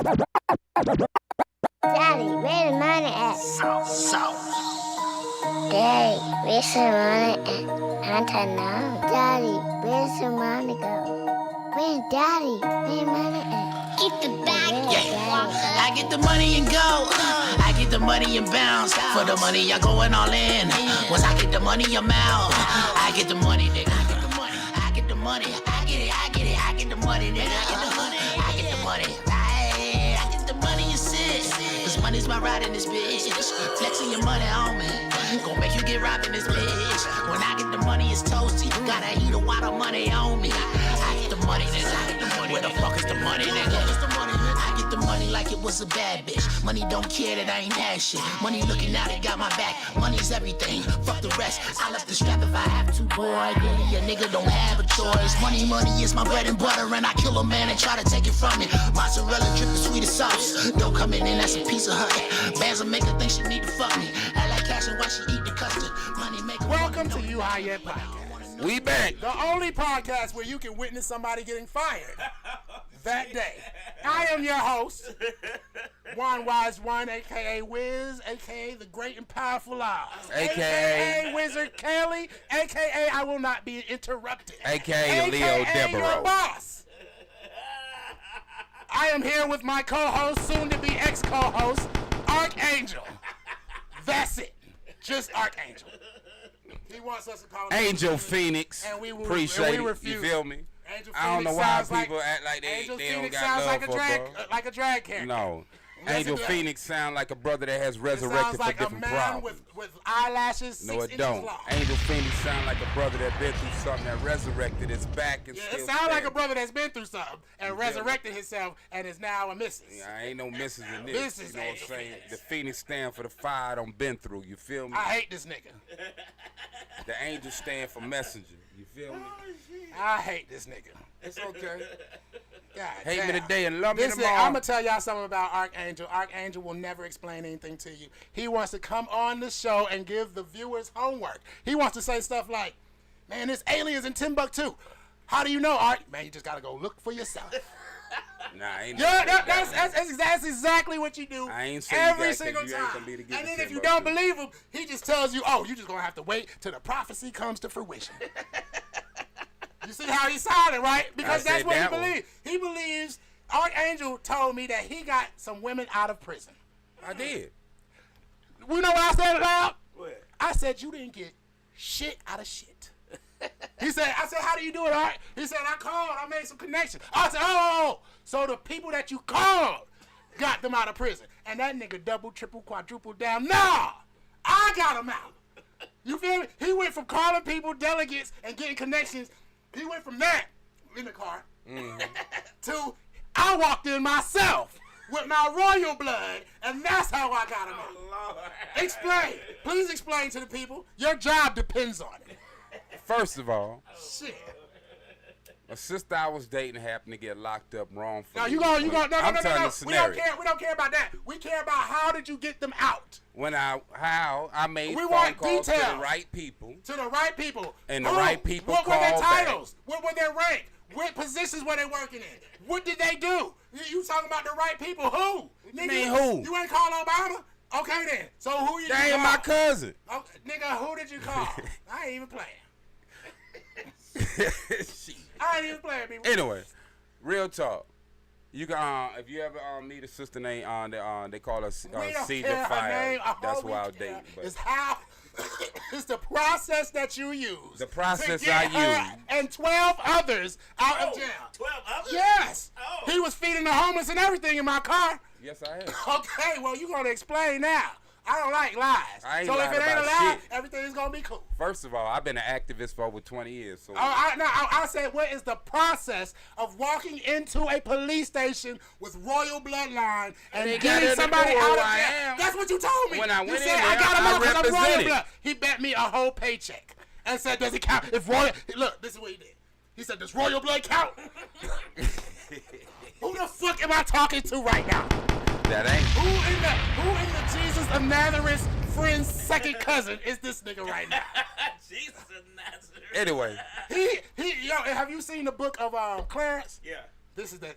Daddy, where the money at? South. Daddy, where's the money at? I don't know. Daddy, where's the money go? Where's Daddy? Where's the money at? Get the bag. Yeah. I get the money and go. I get the money and bounce. For the money, I'm going all in. Once I get the money, I'm out. I get the money, nigga. I get the money. I get the money. I get it. I get the money, nigga. I get the money. I get the money. I get the money and sit. Cause money's my ride in this bitch. Flexing your money on me. Gonna make you get robbed in this bitch. When I get the money, it's toasty. Gotta eat a lot of money on me. I get the money, nigga. I get the money. Where the fuck is the money, nigga? I get the money like it was a bad bitch. Money don't care that I ain't had shit. Money looking out, it got my back. Money's everything. Fuck the rest. I left the strap if I have to, boy. Really, a nigga don't have a choice. Money is my bread and butter, and I kill a man and try to take it from me. Mozzarella drip the sweetest sauce. Don't come in, that's a piece of her. Bands will make her think she need to fuck me. I like cash and watch she eat the custard. Money make her. Welcome to You High Yet Podcast. We back. The only podcast where you can witness somebody getting fired that day. I am your host, One Wise One, a.k.a. Wiz, a.k.a. the great and powerful Oz, a.k.a. Wizard Kelly, a.k.a. I will not be interrupted, a.k.a. Leo Devereaux. Your boss. I am here with my co-host, soon-to-be ex-co-host, Archangel. That's it. Just Archangel. He wants us to call him Angel Phoenix. And we will, appreciate and we it. You feel me? Angel I don't Phoenix know why sounds people act like they Angel don't Phoenix got sounds love like a for drag, bro. like a drag character. No. Yes, Angel it does. Phoenix sound like a brother that has It resurrected sounds like for different a man problems. with eyelashes No, 6 it inches don't. long. Angel Phoenix sound like a brother that been through something that resurrected his back and Yeah, still it sounds like a standing. brother that's been through something and resurrected himself and is now a missus. Yeah, I ain't no misses in this. This is you know what I'm Angel saying? Phoenix. The Phoenix stand for the fire I done been through. You feel me? I hate this nigga. The angel stand for messenger. You feel me? I hate this nigga. It's okay. God Hate damn. me today and love me Listen, tomorrow. I'm going to tell y'all something about Archangel. Archangel will never explain anything to you. He wants to come on the show and give the viewers homework. He wants to say stuff like, man, there's aliens in Timbuktu. How do you know, Art? Man, you just got to go look for yourself. Nah, I ain't Yeah, never said that's exactly what you do I ain't say every that 'cause single you ain't time. gonna be to get And the then if you Timbuktu. don't believe him, he just tells you, oh, you just going to have to wait till the prophecy comes to fruition. You see how he's sounding, right? Because I that's said what he that one. believes. He believes, Archangel told me that he got some women out of prison. I did. We know what I said aloud? What? I said, you didn't get shit out of shit. I said, how do you do it, Art? He said, I called, I made some connections. I said, oh, so the people that you called got them out of prison. And that nigga double, triple, quadruple down. Nah, I got them out. You feel me? He went from calling people delegates and getting connections. He went from that in the car to I walked in myself with my royal blood, and that's how I got him out. Lord. Explain. Please explain to the people. Your job depends on it. First of all, Shit. a sister I was dating happened to get locked up wrongfully. No, you go. No. I'm telling the We don't scenario. care. We don't care about that. We care about how did you get them out How I made We phone want calls to details. the right people. to the right people. And the Who? right people What were their called back. titles? What were their rank? What positions were they working in? What did they do? You talking about the right people? Who? you mean who? You ain't call Obama? Okay then. So who you? That ain't call? my cousin. Oh, nigga, who did you call? I ain't even playing. I ain't even playing, people. Anyway, real talk. You can if you ever meet a sister named they call her We don't Seed care of her Fire. name. All That's we why I was care dating. But is how it's the process that you use. The process to get I her use. and 12 others out of jail. 12 others? Yes. Oh. He was feeding the homeless and everything in my car. yes, I am. Okay, well, you're going to explain now. I don't like lies. I ain't so if lying it ain't a about lie, shit. everything's going to be cool. First of all, I've been an activist for over 20 years. So I said, what is the process of walking into a police station with royal bloodline and They got getting it to somebody know out who of I jail? am. That's what you told me. When I you went in said, there, I got him I out because I'm royal represented. blood. He bet me a whole paycheck and said, does it count? If royal, look, this is what he did. He said, does royal blood count? Who the fuck am I talking to right now? that ain't. Who in the Jesus of Nazareth friend's second cousin is this nigga right now? Jesus of Nazareth. Anyway, Yo, have you seen the book of Clarence? Yeah. This is that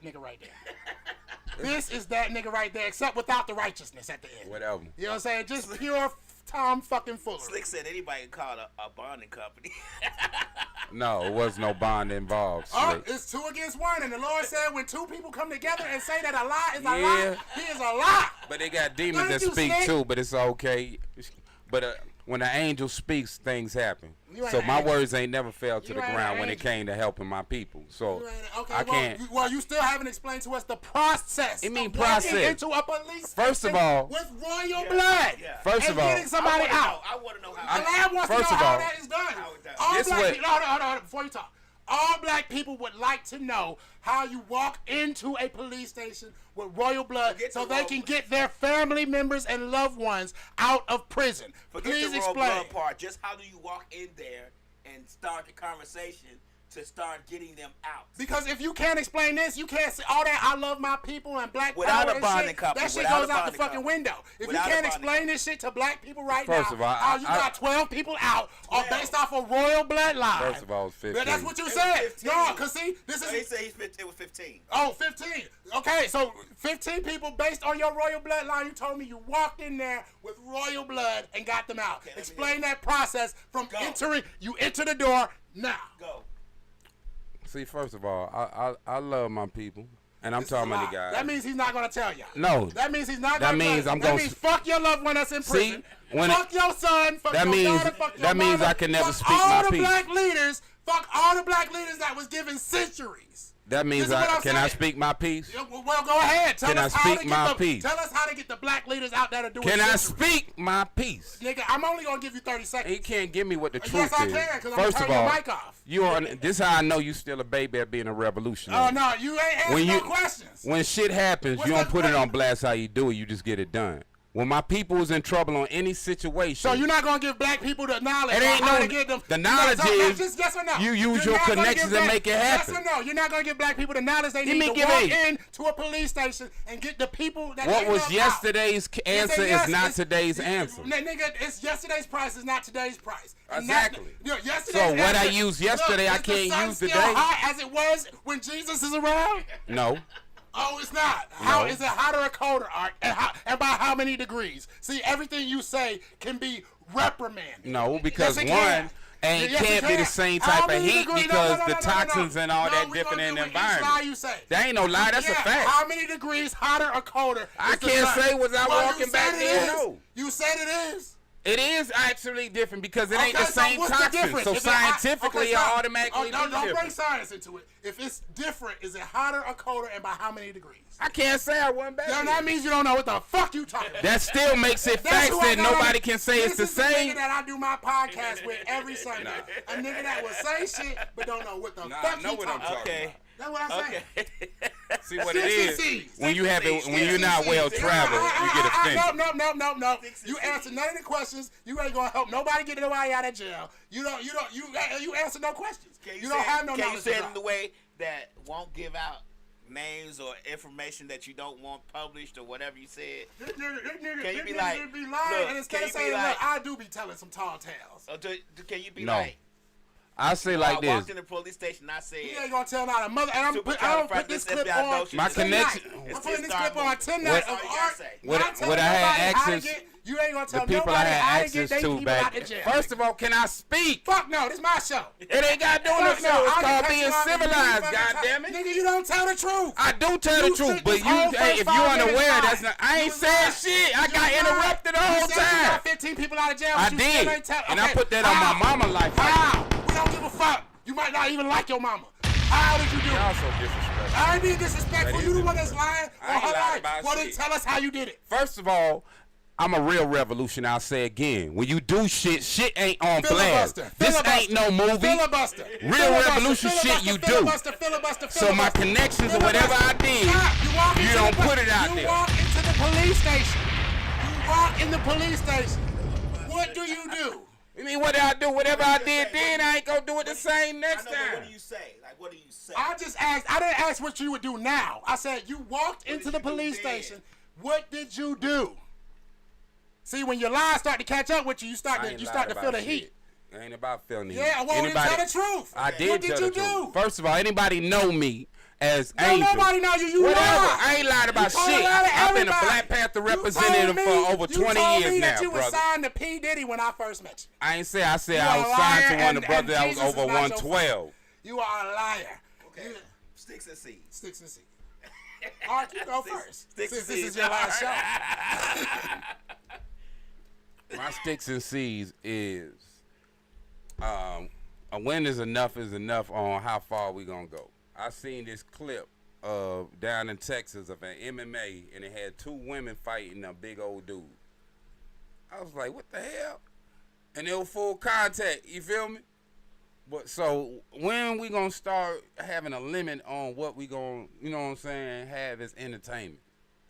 nigga right there. This is that nigga right there, except without the righteousness at the end. Whatever. You know what I'm saying? Just pure Tom fucking Fuller. Slick said anybody can call a bonding company. No, it was no bond involved. Oh, Slick. it's 2 against 1, and the Lord said when 2 people come together and say that a lie is a Yeah. lie, he is a lie. But they got demons that Thank you, speak Slick. too, but it's okay. But when an angel speaks, things happen. You ain't So an my angel. words ain't never fell to You the ain't an ground when it angel. came to helping my people. So Okay, I well, can't. you still haven't explained to us the process. It mean of walking process. into a police First station of all- with royal blood. Yeah. First and of all- getting somebody out. I want to know The how. lab wants to First know of how all, that is done. How is that? All This black what- people, hold on, before you talk. All black people would like to know how you walk into a police station with royal blood Forget so the they royal can blood. get their family members and loved ones out of prison. Forget Please the royal explain. blood part. Just how do you walk in there and start the conversation to start getting them out? Because if you can't explain this, you can't say all that I love my people and black Without power a and bonding shit. company, That shit without goes a out the bonding fucking company. window. If Without you a can't bonding explain this shit to black people right First now, of all, how you got 12 people out all 12. based off of royal bloodline. First of all, it's 15. That's what you It was said. 15. No, because see, this So they is... say it was 15. Oh, 15. Okay, so 15 people based on your royal bloodline. You told me you walked in there with royal blood and got them out. Okay, let me Explain hear that process from Go. entering. You enter the door now. Go. See, first of all, I love my people, and I'm This is talking a about the lie. guys. That means he's not gonna tell you. No. That means he's not That gonna means tell I'm you. gonna That means fuck your loved one that's in prison. when fuck your son. Fuck that your means- daughter. Fuck your that means mother, I can never fuck speak all my the piece. black leaders. Fuck all the black leaders that was given centuries. That means This is what I'm can I saying. speak my piece? Yeah, well, go ahead. Tell Can us I how speak to my get the, piece? Tell us how to get the black leaders out there to do it. Can I centuries. speak my piece? Nigga, I'm only gonna give you 30 seconds. You can't give me what the Yes, truth I is. can, 'cause I'm First gonna of turn all, your mic off. you are. This how I know you still a baby at being a revolutionary. Oh no, you ain't answering When no you questions. when shit happens, What's you don't the put it question? on blast how you do it. You just get it done. When my people was in trouble on any situation, So you're not gonna give black people the knowledge It on ain't how no- to get them. the knowledge no, is just yes or no. you use You're your not gonna connections give and black- make it happen. Yes or no? You're not gonna give black people the knowledge they You need mean to give walk a- in to a police station and get the people that what they was love yesterday's out. answer Yes, is not it's- today's answer. Nigga, it's yesterday's price is not today's price. And Exactly. yesterday's So what I answer- used yesterday, I is the can't sun use still today? hot as it was when Jesus is around? No, Oh, it's not. How No. is it hotter or colder, Art? And by how many degrees? See, everything you say can be reprimanded. no, because Yes, it one can. ain't Yes, it can't be the can. same How type of many heat degrees? because No, the toxins and all that we different gonna in do the it each lie environment. you say. That ain't no lie. That's a Yeah, fact. How many degrees hotter or colder? I is the can't sun? say was I Well, you walking said back it there, is. no. You said it is. It is actually different because it ain't Okay, the same what's the toxin. difference? So If it hot- scientifically, okay, it stop. automatically don't bring different. science into it. If it's different, is it hotter or colder, and by how many degrees? I can't say I wasn't back Then there. that means you don't know what the fuck you talking about. That still makes it That's facts who I that got nobody on- can say it's the This is the same. nigga that I do my podcast with every Sunday. A nigga that will say shit but don't know what the Nah, fuck I know he what I'm talking talking about. Okay. That's what I'm saying. Okay. See what it is 60Cs. when you have it, when you're 60Cs. not well traveled, you get offended. No. 60Cs. You answer none of the questions. You ain't gonna help nobody get nobody out of jail. You answer no questions. You don't have no Can you knowledge. say to it drop. in the way that won't give out names or information that you don't want published or whatever you said? This nigga Can you be this like, nigga be lying look, and instead can of you be saying, like- look, I do be telling some tall tales. Or can you be No. like, I say I like walked this. in the police station and I said, You ain't gonna tell not a mother. And I'm put this clip on My connection- tonight. It's I'm putting his this clip star on movie. tonight That's of all you gotta art. say. Not What telling I had nobody how to access- get- You ain't gonna The tell people I nobody had how to access get they to people back. out the jail. First of all, can I speak? Fuck no, this my show. It ain't got to do with Fuck no show. I It's can called cut being you off and you civilized. fucking God talk. damn it. Nigga, you don't tell the truth. I do tell the You truth, sit but this you, whole hey, if you 45 minutes unaware, lying. that's not. I You ain't was saying lying. shit. I You got lied. interrupted the You whole said you time. got 15 people out of jail. I but you still did, ain't tell- and I okay, put that on my how? mama life. How? We don't give a fuck. You might not even like your mama. How did you do Y'all it? so disrespectful. I ain't being disrespectful. That You is the one that's lying I on ain't her lied life. about Well, then shit. tell us how you did it. First of all, I'm a real revolution. I'll say again. When you do shit ain't on blast. Filibuster. This Filibuster. ain't no movie. Filibuster. Real Filibuster. revolution shit you do. Filibuster, filibuster, So my filibuster. connections or Filibuster. whatever I did, Stop. Walk you into don't the- put it out you there. walk into the police station. You walk in the police station. What do you do? I mean, what did I do? Whatever I did then, I ain't gonna do it the same next I know, but what time. do you say? Like, what do you say? I just asked. I didn't ask what you would do now. I said you walked into did the you do police then? station. What did you do? See, when your lies start to catch up with you, you start I to ain't you lied start to about feel the shit. heat. It ain't about feeling the heat. Yeah, well, then tell the truth. I did What did tell you the truth. do? First of all, anybody know me, as No, Angel. nobody know you. You Whatever. lied. I ain't lied about You told shit. a lot of I've been a everybody. Black Panther You representative told for me- over 20 You told years me now, that you brother. was signed to P. Diddy when I first met you. I ain't say. I said You I are was a signed to liar, one of the brothers and that was Jesus is over not your 112. You are a liar. Okay. Sticks and seeds. Sticks and seeds. All right, you go first. Sticks and Since this is seeds. your last show. My sticks and seeds is a win is enough on how far we gonna go. I seen this clip of down in Texas of an MMA, and it had 2 women fighting a big old dude. I was like, what the hell? And they were full contact, you feel me? But so when we gonna start having a limit on what we gonna, you know what I'm saying, have as entertainment?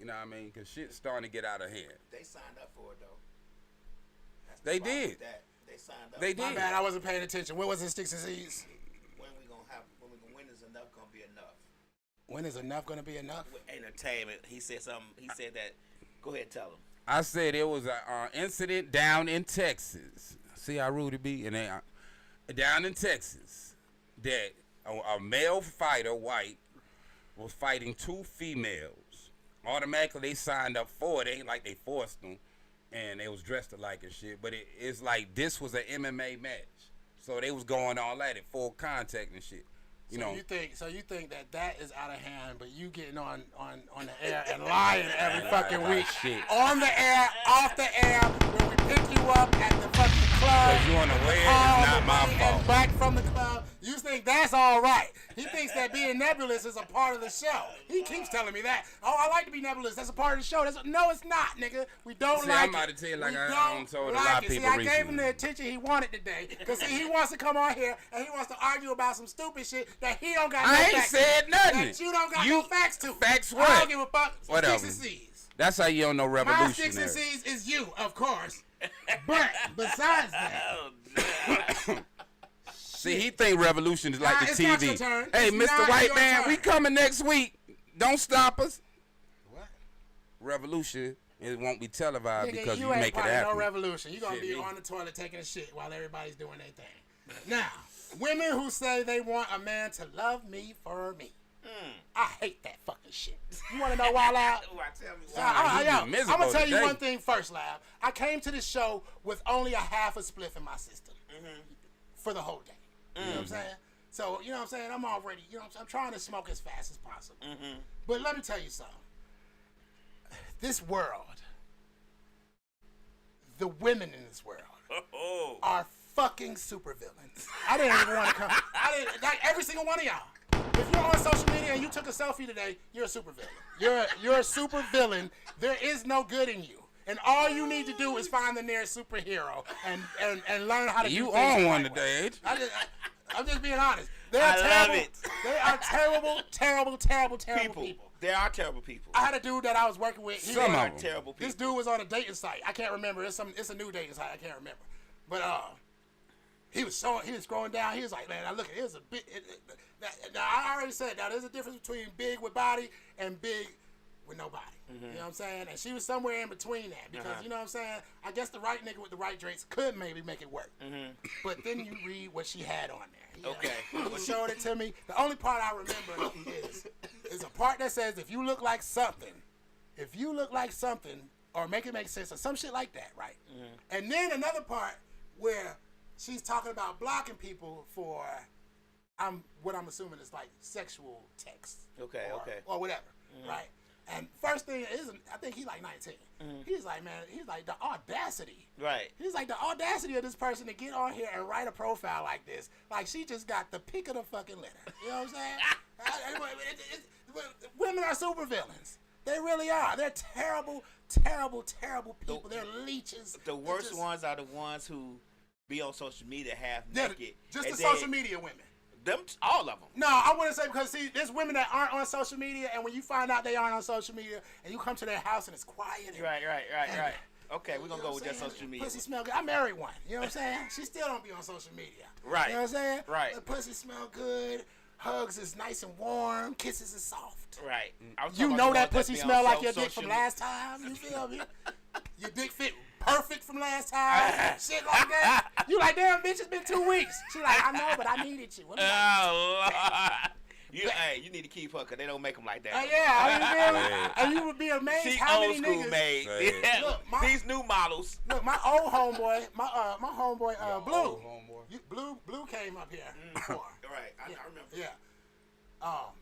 You know what I mean? Cause shit's starting to get out of hand. They signed up for it though. That's the They problem did. with that. They signed up. They My did. bad, I wasn't paying attention. What was it, Sticks and Seeds? When is enough gonna be enough? When is enough gonna be enough? With entertainment, he said something. He said that. Go ahead, tell him. I said it was an incident down in Texas. See how rude it be? And they, down in Texas, that a male fighter, white, was fighting 2 females. Automatically, they signed up for it. It ain't like they forced them, and they was dressed alike and shit. But it's like this was an MMA match, so they was going all at it, full contact and shit. You know. You think that is out of hand, but you getting on the air and lying every fucking week. Shit. On the air, off the air, when we pick you up at the fucking club. 'Cause you unaware, it's all not the my money fault. And back from the club, you think that's all right. He thinks that being nebulous is a part of the show. He keeps telling me that. Oh, I like to be nebulous. That's a part of the show. No, it's not, nigga. We don't See, like I'm it. about to tell you like We I don't told a like lot of it. people See, I gave him recently. the attention he wanted today. Because, see, he wants to come on here and he wants to argue about some stupid shit that he don't got no I ain't facts said to. nothing. That you don't got no facts to. Facts I what? don't give a fuck. Whatever. Sticks and Seeds. That's how you don't know My revolutionary. Sticks and Seeds is you, of course. But besides that, See, he think revolution is like Nah, the it's not TV. your turn. Hey, It's Mr. not White your Man, turn. we coming next week. Don't stop us. what? Revolution, it won't be televised Nigga, because you you ain't make it part of happen. no revolution. You gonna Shit, be me. on the toilet taking a shit while everybody's doing their thing. Now, women who say they want a man to love me for me. I hate that fucking shit. You wanna know why, Lab? Why, tell me Nah, you be I'm miserable gonna tell you today. one thing first, Lab. I came to this show with only a half a spliff in my system for the whole day. You know what I'm saying? So, you know what I'm saying? I'm already, you know what I'm trying to smoke as fast as possible. But let me tell you something. This world, the women in this world are fucking supervillains. I didn't even want to come. Like every single one of y'all. If you're on social media and you took a selfie today, you're a supervillain. You're a supervillain. There is no good in you. And all you need to do is find the nearest superhero and learn how to do You things on the one right today, way. ain't you? I'm just being honest. They are I love terrible. it. They are terrible people. There are terrible people. I had a dude that I was working with. Some There are of them. terrible people. This dude was on a dating site. I can't remember. It's a new dating site. I can't remember. But he was scrolling down. He was like, man, I look at it. It was a bit. Now I already said now there's a difference between big with body and big with nobody. You know what I'm saying? And she was somewhere in between that because you know what I'm saying. I guess the right nigga with the right drinks could maybe make it work. But then you read what she had on there. You know? Okay. He showed it to me. The only part I remember is a part that says if you look like something, or make it make sense, or some shit like that, right? And then another part where she's talking about blocking people for what I'm assuming is like sexual text. Okay, okay. Or whatever, right? And first thing is, I think he's like 19. He's like, man, the audacity. Right. He's like, the audacity of this person to get on here and write a profile like this. Like, she just got the pick of the fucking litter. You know what I'm saying? Women are supervillains. They really are. They're terrible, terrible, terrible people. They're leeches. The They're worst just- ones are the ones who be on social media half they're naked. just and the then social media women. All of them. No, I wouldn't say because, see, there's women that aren't on social media, and when you find out they aren't on social media, and you come to their house and it's quiet. And, Right. Okay, we're going to you know go what with I'm that saying? social media. Pussy smell good. I married one. You know what I'm saying? She still don't be on social media. Right. You know what I'm saying? Right. The pussy smell good. Hugs is nice and warm. Kisses is soft. Right. I was You talking know about that the ones pussy be on smell like your dick social from media. last time. You feel me? Your dick fit perfect from last time. Shit like that. You like, damn, bitch, it's been 2 weeks. She like, I know, but I needed you. I'm like, Oh, Lord. You need to keep her because they don't make them like that. And you would be amazed She how old many school niggas. made. Yeah. Look, These new models. Look, my old homeboy, my homeboy, Blue. Blue came up here before. Right, I remember. Yeah.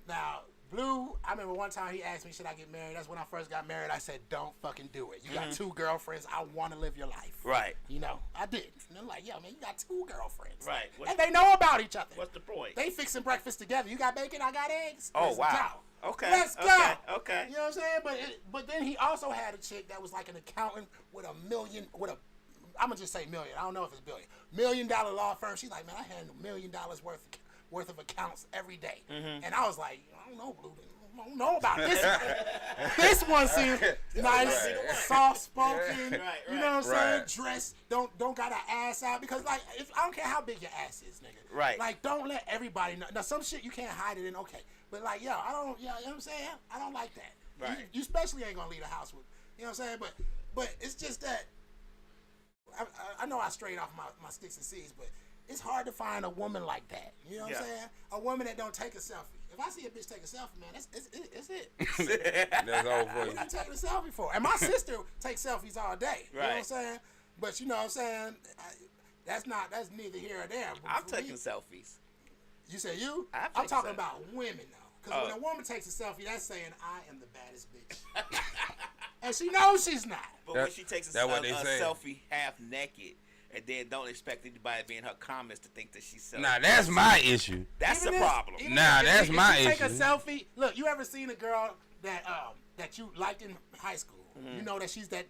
Now, Blue, I remember one time he asked me, should I get married? That's when I first got married. I said, don't fucking do it. You got 2 girlfriends. I want to live your life. Right. You know, I did. And they're like, yo, man, you got 2 girlfriends. Right. And they know about each other. What's the point? They fixing breakfast together. You got bacon, I got eggs. Oh, Let's wow. go. Okay. Let's go. Okay. You know what I'm saying? But then he also had a chick that was like an accountant with I'm gonna just say million. I don't know if it's billion. $1 million law firm. She's like, man, I handle $1 million worth of accounts every day. And I was like, I don't know, Blue. I don't know about this. This one seems nice, soft spoken. You know what I'm saying? Dressed. Don't got an ass out because like I don't care how big your ass is, nigga. Right. Like don't let everybody know. Now some shit you can't hide it in. Okay, but like yo, you know what I'm saying? I don't like that. Right. You especially ain't gonna leave the house with. You know what I'm saying? But it's just that. I know I strayed off my sticks and seeds, but it's hard to find a woman like that. You know what I'm saying? A woman that don't take a selfie. If I see a bitch take a selfie, man, it's it. That's all for What you. are you taking a selfie for? And my sister takes selfies all day. You know what I'm Right. saying? But you know what I'm saying? That's neither here or there. But I'm for taking me, selfies. You say you? I'm I'm taking talking selfies. about women though. Because when a woman takes a selfie, that's saying I am the baddest bitch. And she knows she's not. But when she takes a what they say. selfie half naked and then don't expect anybody to be in her comments to think that she's selfie. Nah, that's my issue. That's Even the if- problem. even Nah, if that's my you take a issue. selfie. Look, you ever seen a girl that you liked in high school? Mm-hmm. You know that she's that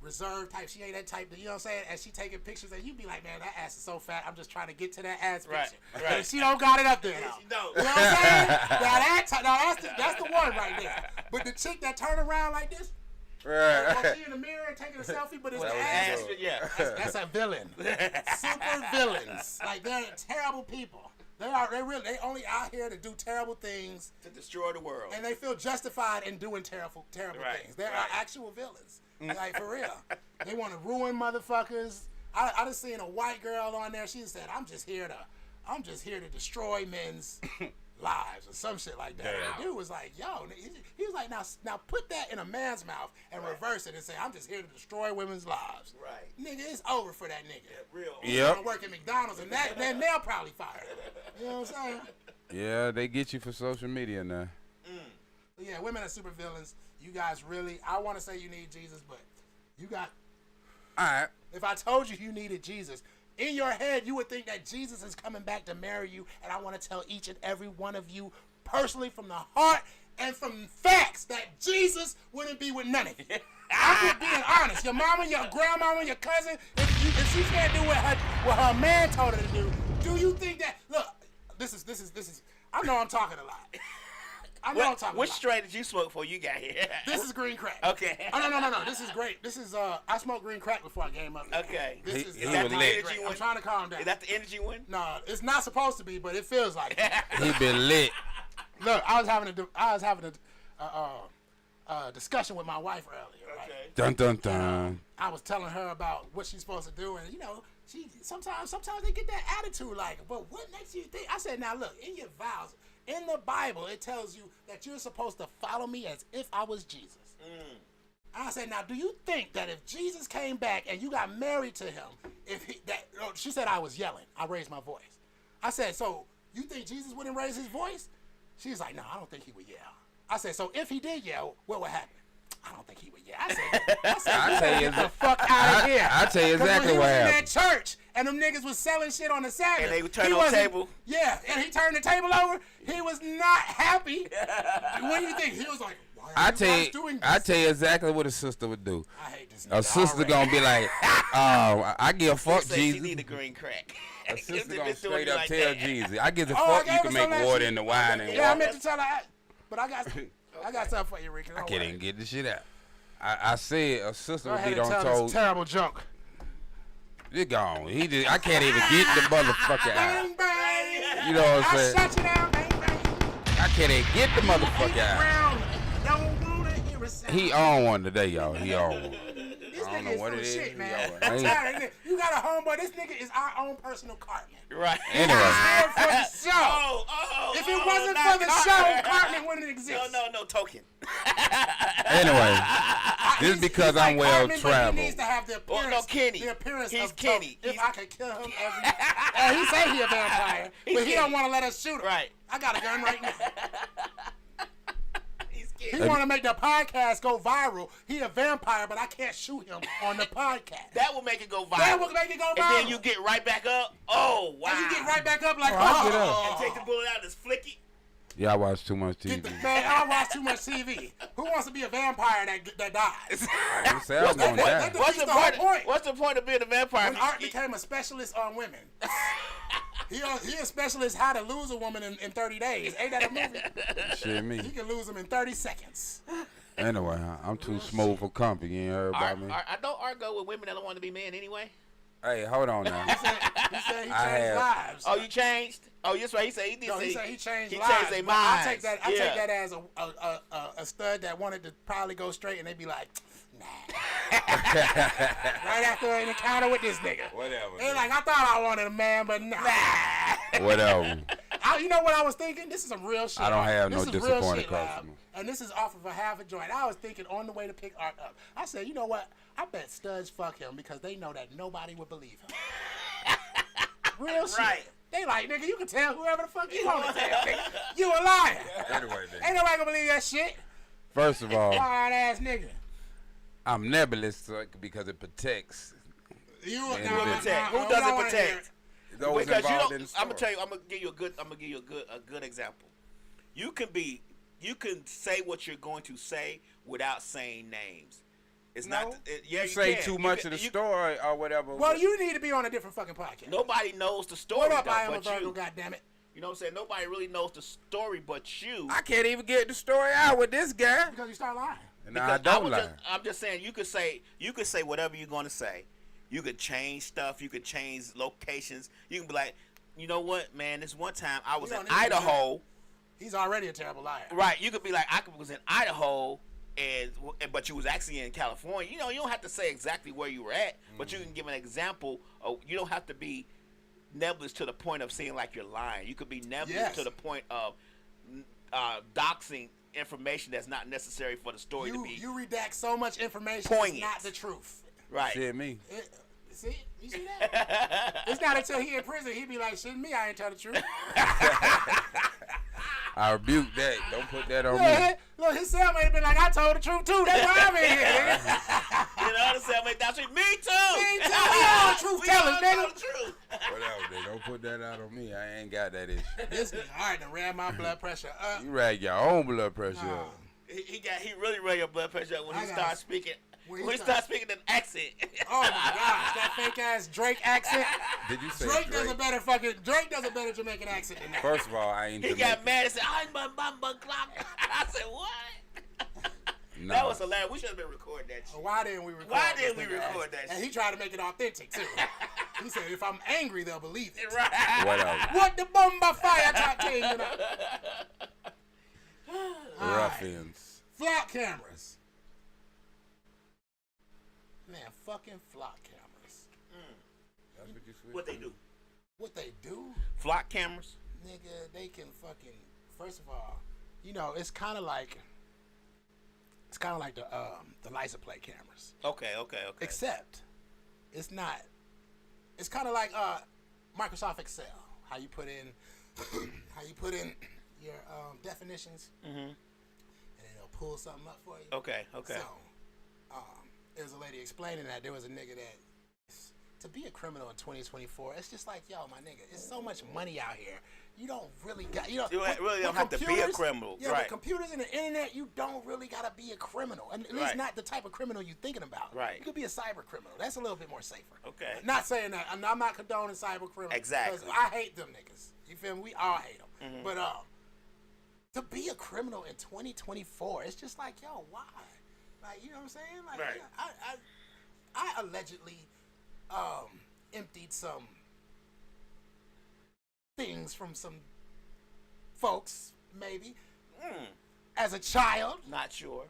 reserved type. She ain't that type. That, you know what I'm saying? And she taking pictures, and you be like, man, that ass is so fat. I'm just trying to get to that ass Right, picture. right. And she don't got it up there. Yeah, now. she don't. You know what I'm saying? That's the one right there. But the chick that turn around like this, or she in the mirror and taking a selfie, but it's the ass. Yeah. That's a villain. Super villains. Like they're terrible people. They only out here to do terrible things, To destroy the world. and they feel justified in doing terrible Right, things. They're right. actual villains. Like for real. They want to ruin motherfuckers. I just seen a white girl on there. She said, "I'm just here to destroy men's lives," or some shit like that. And the dude was like, "Yo," he was like, "Now put that in a man's mouth and reverse it and say, I'm just here to destroy women's lives." Right. Nigga, it's over for that nigga. Real. He's Yep. gonna work at McDonald's and then they'll probably fire him. You know what I'm saying? Yeah, they get you for social media now. But yeah, women are super villains. You guys really, I want to say you need Jesus, but you got, All right. if I told you needed Jesus, in your head you would think that Jesus is coming back to marry you, and I want to tell each and every one of you personally from the heart and from facts that Jesus wouldn't be with none of you. I'm just being honest. Your mama, your grandmama, your cousin, if she can't do what her man told her to do you think that, look, this is, I know I'm talking a lot. I know I'm talking Which a lot. strain did you smoke before you got here? This is green crack. Okay. Oh, no. This is great. This is, I smoked green crack before I came up here. Okay. This He is that was the lit. energy I'm one? trying to calm down. Is that the energy one? No, it's not supposed to be, but it feels like it. He been lit. Look, I was having a discussion with my wife earlier. Right? Okay. Dun dun dun. I was telling her about what she's supposed to do, and you know, she sometimes they get that attitude like, but what makes you think? I said, now look, in your vows, in the Bible, it tells you that you're supposed to follow me as if I was Jesus. I said, now, do you think that if Jesus came back and you got married to him, she said I was yelling. I raised my voice. I said, so you think Jesus wouldn't raise his voice? She's like, no, I don't think he would yell. I said, so if he did yell, what would happen? I don't think he would yell. I said, get the fuck out of here. I tell you 'Cause exactly when what he was in happened. that church and them niggas was selling shit on the Sabbath. And they would turn he on the wasn't- table? Yeah, and he turned the table over. He was not happy. What do you think? He was like, why are you guys doing this? I tell you exactly what a sister would do. I hate this A nigga sister already. gonna be like, I give a fuck Say she Jesus. need a green crack. A sister They gonna been doing straight it up like tell that. Jesus. I give a Oh, I fuck you gave can her make some of that water shit. in the wine and Yeah, I water. meant to tell her, but I got something for you, Ricky. I can't even get the shit out. I said a sister Go would ahead be and on tell told. this terrible junk. It gone. I can't even get the motherfucker out. Bang, bang. You know what I'm I saying? shut you down, bang, bang. I can't even get the motherfucker out. Don't wanna hear a sound. He on one today, y'all. He on one. This I don't nigga know is what full it of is. shit, man. Yo, I'm ain't- tired of this. You got a homeboy. This nigga is our own personal Cartman. Right. Anyway, Here for the show. Oh, If it wasn't for the show, Cartman wouldn't exist. No, token. anyway, this is because I'm well Cartman, but he traveled. needs to have the appearance, no, Kenny. the appearance He's of Kenny. If He's- I could kill him every he say he a vampire, but he don't want to let us shoot him. Right. I got a gun right now. He's He scared. want to make the podcast go viral. He a vampire, but I can't shoot him on the podcast. That will make it go viral. That will make it go viral. And then you get right back up. Oh, wow. And you get right back up like, I'll get up. And take the bullet out and just flick it. Yeah, I watch too much Get TV. the, man, I watch too much TV. Who wants to be a vampire that dies? I didn't say I was gonna die. What's the whole point? What's the point of being a vampire? When Art became a specialist on women. He a specialist how to lose a woman in 30 days. Ain't that a movie? Shit, He me. can lose them in 30 seconds. Anyway, I'm too smooth for company. You ain't heard about me. I don't Art go with women that don't want to be men anyway. Hey, hold on now. He said he changed I have- lives. Oh, you changed? Oh, that's right. He said he did. No, he say said he changed he lives. changed their but I minds. take that. I Yeah. take that as a stud that wanted to probably go straight, and they be like, nah. Right after an encounter with this nigga. Whatever. They like, I thought I wanted a man, but nah. Whatever. You know what I was thinking? This is some real shit. I don't have This no is real disappointed shit, Lab. customers. And this is off of a half a joint. I was thinking on the way to pick Art up. I said, you know what? I bet studs fuck him because they know that nobody would believe him. Real shit. Right. They like, nigga, you can tell whoever the fuck you want to tell, nigga. You a liar. Anyway, Ain't nobody gonna believe that shit. first of all, Hard ass nigga. I'm nebulous because it protects You Yeah, nah, who nah, protect? nah, Who I does don't it wanna hear protect? those Because you involved don't. in the I'm gonna story. tell you. I'm gonna give you a good example. You can say what you're going to say without saying names. It's No. not. Yeah, You say can. too You much can- of the you- story or whatever. Well, you need to be on a different fucking podcast. Nobody knows the story. What up, though, I am a but Virgo, you. goddammit. You know what I'm saying? Nobody really knows the story but you. I can't even get the story out with this guy. Because you start lying. And I don't lie. I'm just saying you could say whatever you're going to say. You could change stuff. You could change locations. You can be like, you know what, man? This one time I was You in don't need to do Idaho. He's already a terrible liar. Right. You could be like, I was in Idaho, but you was actually in California. You know, you don't have to say exactly where you were at, but you can give an example. You don't have to be nebulous to the point of saying like you're lying. You could be nebulous Yes. to the point of doxing information that's not necessary for the story to be. You redact so much information, Poignant. it's not the truth. Right. Shit, me. See? You see that? It's not until he in prison, he be like, shit, me, I ain't tell the truth. I rebuke that. Don't put that on me. Look, his cellmate been like, I told the truth too. That's why I'm in here, nigga. You know, the cellmate down the street, me too. Me too. We all truth We tellers, all nigga. know the truth. Whatever, they don't put that out on me. I ain't got that issue. This nigga, all right, done ran my blood pressure up. You rag your own blood pressure up. He really raised your blood pressure up when I he got started it. speaking. When he When he started- started speaking an accent. Oh my gosh, that fake ass Drake accent. Did you say Drake does a Drake? better Jamaican accent than that. First of all, I ain't He Jamaican. got mad and said, I'm a bumba clock. I said, what? No. That was hilarious. We should have been recording that shit. Why didn't we record? Why this didn't we nigga record ass? that And shit? he tried to make it authentic too. He said, "If I'm angry, they'll believe it." Right. Whatever. What the bomba fire top team, you know? Ruffians. Flock cameras. Man, fucking flock cameras. That's what you switch What they to? do? What they do, Flock cameras? nigga? They can fucking. First of all, you know, it's kind of like the license plate cameras. Okay. Except it's not. It's kind of like Microsoft Excel. How you put in your definitions, and then it'll pull something up for you. Okay. So, there was a lady explaining that there was a nigga that to be a criminal in 2024, it's just like, yo, my nigga, it's so much money out here. You don't really got, you know, You really with don't have to be a computers- criminal, Yeah, right. with computers and the internet, you don't really gotta be a criminal, and at least Right. not the type of criminal you're thinking about. Right. You could be a cyber criminal. That's a little bit more safer. Okay. Not saying that. I'm not condoning cyber criminals. Exactly. 'cause I hate them niggas. You feel me? We all hate them. Mm-hmm. But to be a criminal in 2024, it's just like, yo, why? Like, you know what I'm saying? Like, Right. yeah, I allegedly emptied some things from some folks, maybe, as a child. Not sure.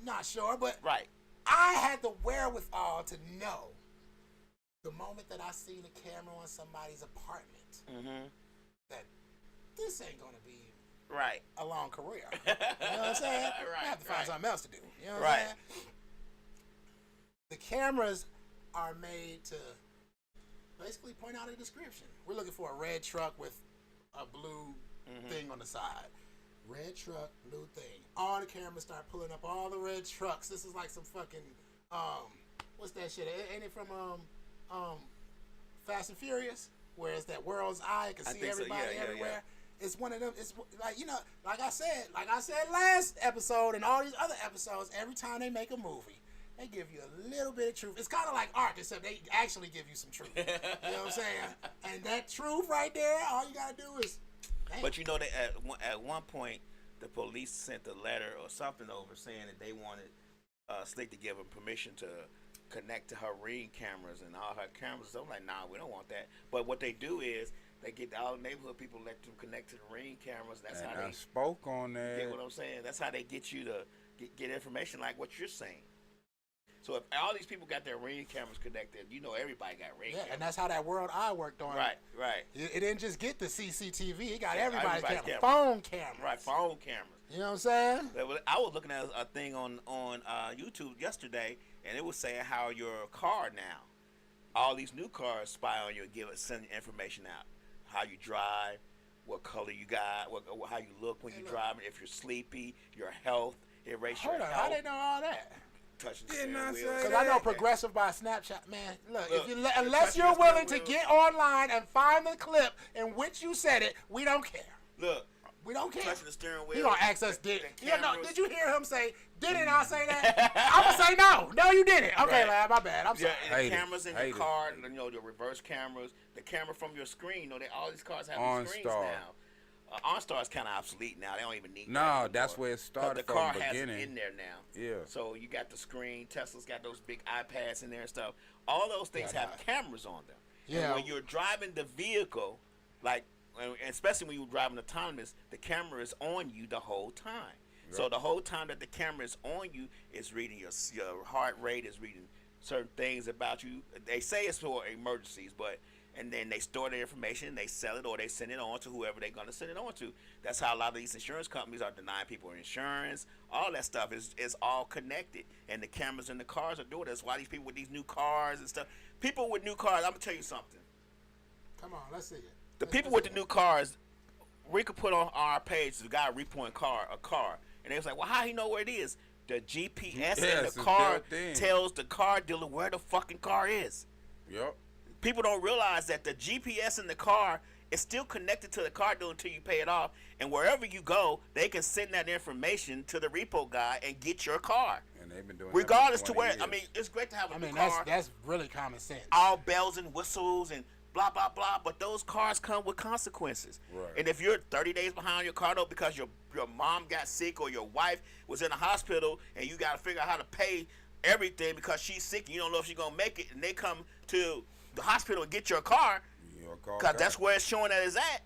Not sure, but Right. I had the wherewithal to know the moment that I seen a camera on somebody's apartment that this ain't gonna be Right. a long career. You know what I'm saying? Right, I have to find right. something else to do. You know what Right. I'm saying? The cameras are made to basically point out a description. We're looking for a red truck with a blue thing on the side. Red truck, blue thing. All the cameras start pulling up all the red trucks. This is like some fucking what's that shit? Ain't it from Fast and Furious? Where it's that world's eye, can see think so. everybody Yeah, everywhere. It's one of them. It's like, you know, like I said last episode and all these other episodes. Every time they make a movie, they give you a little bit of truth. It's kind of like art, except they actually give you some truth. You know what I'm saying? And that truth right there, all you gotta do is. Damn. But you know that at one point, the police sent a letter or something over saying that they wanted Slick to give them permission to connect to her Ring cameras and all her cameras. So I'm like, nah, we don't want that. But what they do is they get all the neighborhood people let them connect to the Ring cameras. That's And how I they spoke on that. get what I'm saying. That's how they get you to get information like what you're saying. So if all these people got their Ring cameras connected, you know everybody got Ring cameras. And that's how that world eye worked on. Right. It didn't just get the CCTV. It got Yeah, everybody's everybody's camera. camera. Phone cameras. Right, phone cameras. You know what I'm saying? I was looking at a thing on YouTube yesterday, and it was saying how your car now, all these new cars spy on you and send information out. How you drive, what color you got, how you look when you're driving, if you're sleepy, your health, it rates your Hold on, health. how they know all that? Touching the Didn't I steering say wheel. Because I know Progressive by Snapchat, man. Look, Look, unless touching you're the willing steering to wheel. get online and find the clip in which you said it, we don't care. Look, We don't care. touching the steering wheel. He gonna ask us, the did you hear him say, didn't I say Mm. that? I'm gonna say no. No, you didn't. Okay, Right. lad, my bad. I'm sorry. Yeah, and Hate the it. cameras in Hate your it. car, you know, the reverse cameras, the camera from your screen. You know, all these cars have these screens OnStar. now. OnStar is kind of obsolete now. They don't even need that No, anymore. that's where it started The from car the has it beginning. in there now. Yeah. So you got the screen. Tesla's got those big iPads in there and stuff. All those things have cameras on them. Yeah. And when you're driving the vehicle, like, and especially when you're driving autonomous, the camera is on you the whole time. So the whole time that the camera is on you, it's reading your heart rate, is reading certain things about you. They say it's for emergencies, and then they store the information, they sell it, or they send it on to whoever they're going to send it on to. That's how a lot of these insurance companies are denying people insurance. All that stuff is all connected, and the cameras in the cars are doing it. That's why these people with these new cars and stuff. People with new cars, I'm going to tell you something. Come on, let's see it. The people with the new cars, we could put on our page the guy repoing a car, and they was like, well, how he know where it is? The GPS in Yes, the it's car built in. tells the car dealer where the fucking car is. Yep. People don't realize that the GPS in the car is still connected to the car dealer until you pay it off, and wherever you go, they can send that information to the repo guy and get your car. And they've been doing Regardless that to for 20 where, I years. mean, it's great to have a I new mean, car. that's really common sense. All bells and whistles and blah blah blah, but those cars come with consequences. Right. And if you're 30 days behind on your car though because your mom got sick or your wife was in the hospital and you got to figure out how to pay everything because she's sick and you don't know if she's gonna make it, and they come to the hospital and get your car Your car because got that's it. where it's showing that it's at.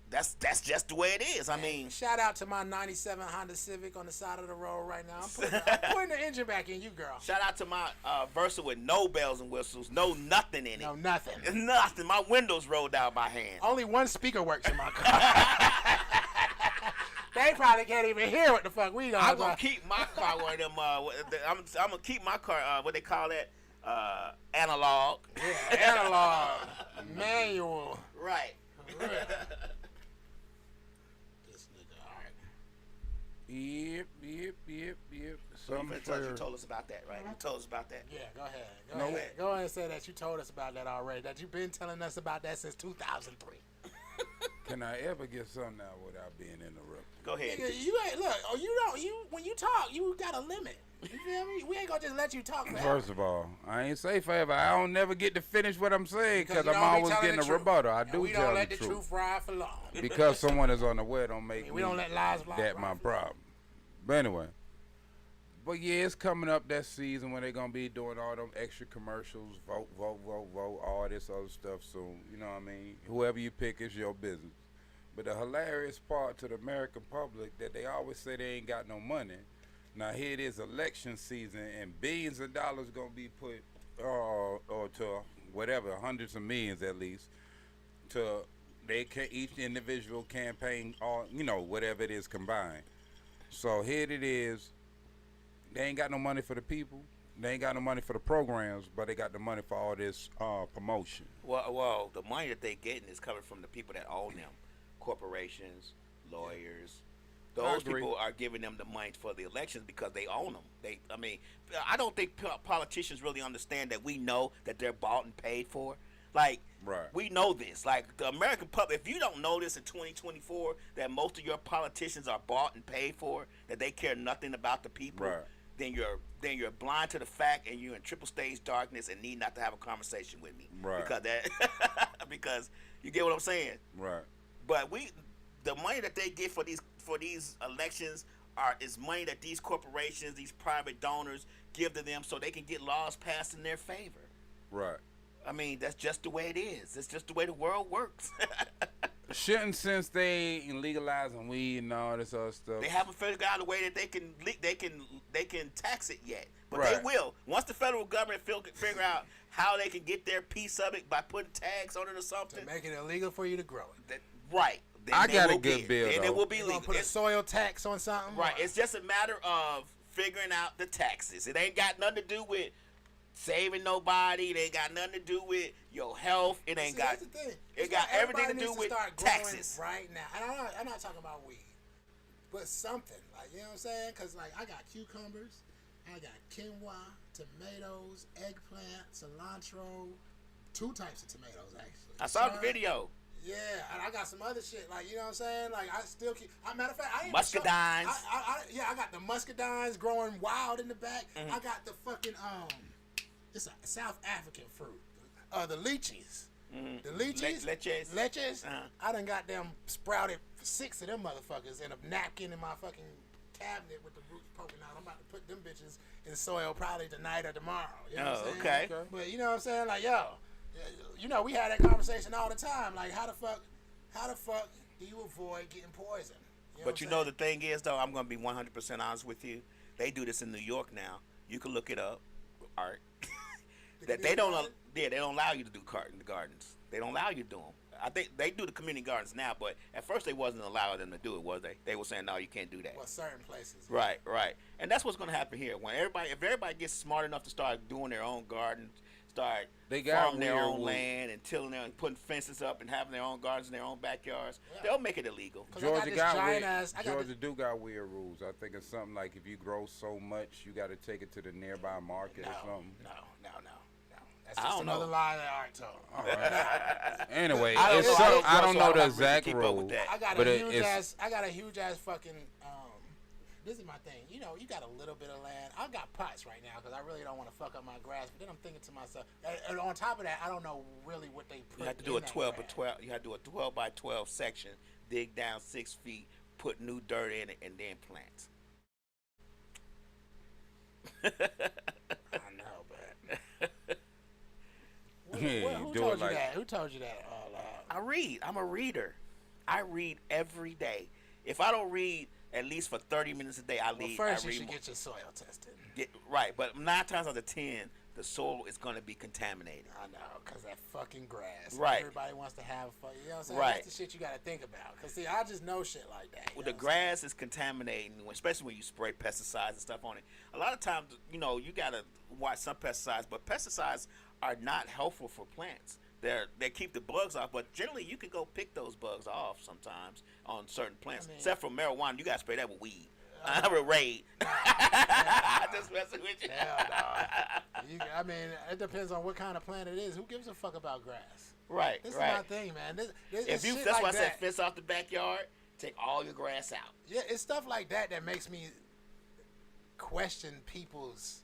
That's just the way it is. I mean, Shout out to my 97 Honda Civic on the side of the road right now. I'm putting the engine back in you, girl. shout out to my Versa with no bells and whistles, no nothing in it. No, nothing. Nothing. My windows rolled out by hand. Only one speaker works in my car. They probably can't even hear what the fuck we gonna I'm do. gonna keep my car one of them. I'm gonna keep my car. What they call that? Analog. Yeah, analog, manual. Right. This nigga, all right. Yep. You Something told us about that, right? You told us about that. Yeah, go ahead. No. Go ahead and say that you told us about that already. That you've been telling us about that since 2003. Can I ever get something out without being interrupted? Go ahead. Nigga, you ain't look. Oh, you don't. You when you talk, you got a limit. You feel me? We ain't gonna just let you talk forever. First of all, I ain't say forever. I don't never get to finish what I'm saying because you I'm don't be always telling getting the a truth. rebuttal. I And do we tell don't let the the truth ride for long. Because someone is unaware don't make We don't let lies fly. that my problem. But anyway. But yeah, it's coming up that season when they're going to be doing all them extra commercials, vote, all this other stuff. So, you know what I mean? Whoever you pick is your business. But the hilarious part to the American public that they always say they ain't got no money. Now here it is election season, and billions of dollars gonna be put, or to whatever, hundreds of millions at least, to each individual campaign, or whatever it is combined. So here it is. They ain't got no money for the people. They ain't got no money for the programs, but they got the money for all this promotion. Well, the money that they getting is coming from the people that own them, corporations, lawyers. Those people are giving them the money for the elections because they own them. I don't think politicians really understand that we know that they're bought and paid for. Like, right. We know this. Like, the American public, if you don't know this in 2024, that most of your politicians are bought and paid for, that they care nothing about the people, right. then you're blind to the fact, and you're in triple stage darkness and need not to have a conversation with me. Right. Because you get what I'm saying. Right. But the money that they get for these elections is money that these corporations, these private donors give to them so they can get laws passed in their favor. Right. I mean, that's just the way it is. It's just the way the world works. Shouldn't, since they legalizing weed and all this other stuff, they haven't figured out a way that they can tax it yet, but right. they will. Once the federal government figure out how they can get their piece of it by putting tags on it or something, to make it illegal for you to grow it. Right. Then I got a good bill. Then it will be legal. Put a soil tax on something. Right. It's just a matter of figuring out the taxes. It ain't got nothing to do with saving nobody. It ain't got nothing to do with your health. It ain't got. That's the thing. It got everything to do with taxes. Right now, and I'm not talking about weed, but something like, you know what I'm saying? Because like I got cucumbers, I got quinoa, tomatoes, eggplant, cilantro, 2 types of tomatoes actually. I saw the video. Yeah, and I got some other shit, like, you know what I'm saying? Like, I still keep, matter of fact, I ain't muscadines. I got the muscadines growing wild in the back. Mm-hmm. I got the fucking, it's a South African fruit. The lychees. Mm-hmm. The lychees. Leches. Uh-huh. I done got them sprouted 6 of them motherfuckers in a napkin in my fucking cabinet with the roots poking out. I'm about to put them bitches in soil probably tonight or tomorrow. You know what I'm saying? Okay. But you know what I'm saying? Like, yo, you know, we had that conversation all the time. Like, how the fuck do you avoid getting poisoned? But you know the thing is, though, I'm going to be 100% honest with you. They do this in New York now. You can look it up. Art. That they don't allow you to do gardens. They don't allow you to do them. I think they do the community gardens now, but at first they wasn't allowing them to do it, was they? They were saying, no, you can't do that. Well, certain places. Right. And that's what's going to happen here. If everybody gets smart enough to start doing their own gardens, start farming their own land and tilling their, and putting fences up and having their own gardens in their own backyards, they'll make it illegal. Georgia do got weird rules. I think it's something like if you grow so much, you got to take it to the nearby market or something. No. That's just another lie that Art told. All right. Anyway, I don't know the exact rule. I got a huge ass fucking. This is my thing. You know, you got a little bit of land. I got pots right now because I really don't want to fuck up my grass. But then I'm thinking to myself, and on top of that, I don't know really what they put. You have to do a 12 by 12. You have to do a 12 by 12 section. Dig down 6 feet. Put new dirt in it, and then plant. I know, but. Who told you that? Who told you that? I read. I'm a reader. I read every day. If I don't read at least for 30 minutes a day, I read. First, you should get your soil tested. Right, but 9 times out of 10, the soil is going to be contaminated. I know, because that fucking grass. Right. Everybody wants to have fun. You know what I'm saying? Right. That's the shit you got to think about. Because, see, I just know shit like that. Well, the grass is contaminating, especially when you spray pesticides and stuff on it. A lot of times, you know, you got to watch some pesticides, but pesticides are not helpful for plants. They keep the bugs off, but generally you can go pick those bugs off sometimes on certain plants. Except for marijuana, you got to spray that with weed. With raid. Just messing with you. Hell no. I mean, it depends on what kind of plant it is. Who gives a fuck about grass? Right. This is my thing, man. That's why I said fence off the backyard. Take all your grass out. Yeah, it's stuff like that makes me question people's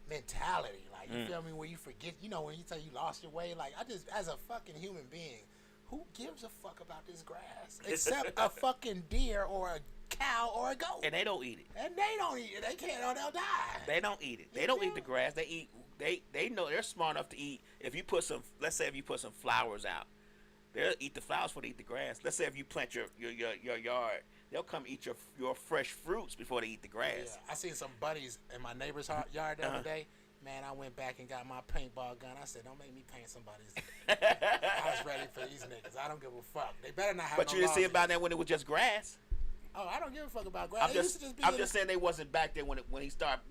mentality. Like, you feel me? Where you forget, you know, when you say you lost your way. Like, I just, as a fucking human being, who gives a fuck about this grass? Except a fucking deer or a cow or a goat. And they don't eat it. And they don't eat it. They can't, or they'll die. They don't eat it. They don't eat the grass. They eat. They know they're smart enough to eat. If you put some, let's say if you put some flowers out, they'll eat the flowers before they eat the grass. Let's say if you plant your yard they'll come eat your fresh fruits before they eat the grass. Yeah, I seen some buddies in my neighbor's yard the other day. Man, I went back and got my paintball gun. I said, don't make me paint somebody's. I was ready for these niggas. I don't give a fuck. They better not have But no you didn't see laws. about that when it was just grass. Oh, I don't give a fuck about grass. I'm just saying they wasn't back there when he started.